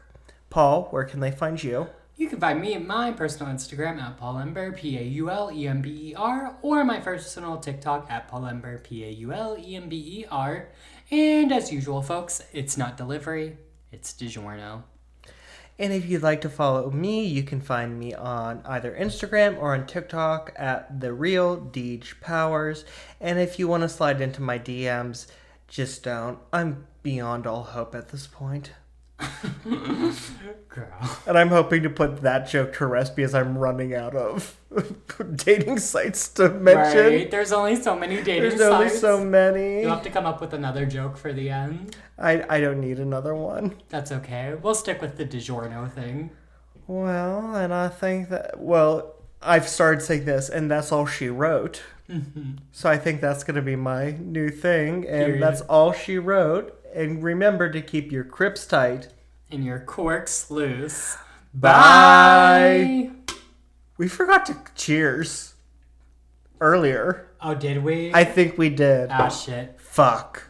Speaker 2: Paul, where can they find you?
Speaker 1: You can find me at my personal Instagram at Paulember, Paulember, or my personal TikTok at Paulember, Paulember. And as usual, folks, it's not delivery, it's DiGiorno.
Speaker 2: And if you'd like to follow me, you can find me on either Instagram or on TikTok at TheRealDeejPowers. And if you want to slide into my DMs, just don't. I'm beyond all hope at this point.
Speaker 1: Girl.
Speaker 2: And I'm hoping to put that joke to rest because I'm running out of dating sites to mention.
Speaker 1: Right? There's only so many dating sites.
Speaker 2: There's only so many.
Speaker 1: You'll have to come up with another joke for the end.
Speaker 2: I don't need another one.
Speaker 1: That's okay. We'll stick with the DiGiorno thing.
Speaker 2: Well, and I think that... Well, I've started saying this, and that's all she wrote.
Speaker 1: Mm-hmm.
Speaker 2: So I think that's going to be my new thing. And
Speaker 1: Period.
Speaker 2: that's all she wrote. And remember to keep your crips tight.
Speaker 1: And your corks loose.
Speaker 2: Bye. We forgot to cheers earlier.
Speaker 1: Oh, did we?
Speaker 2: I think we did.
Speaker 1: Ah, shit.
Speaker 2: Fuck.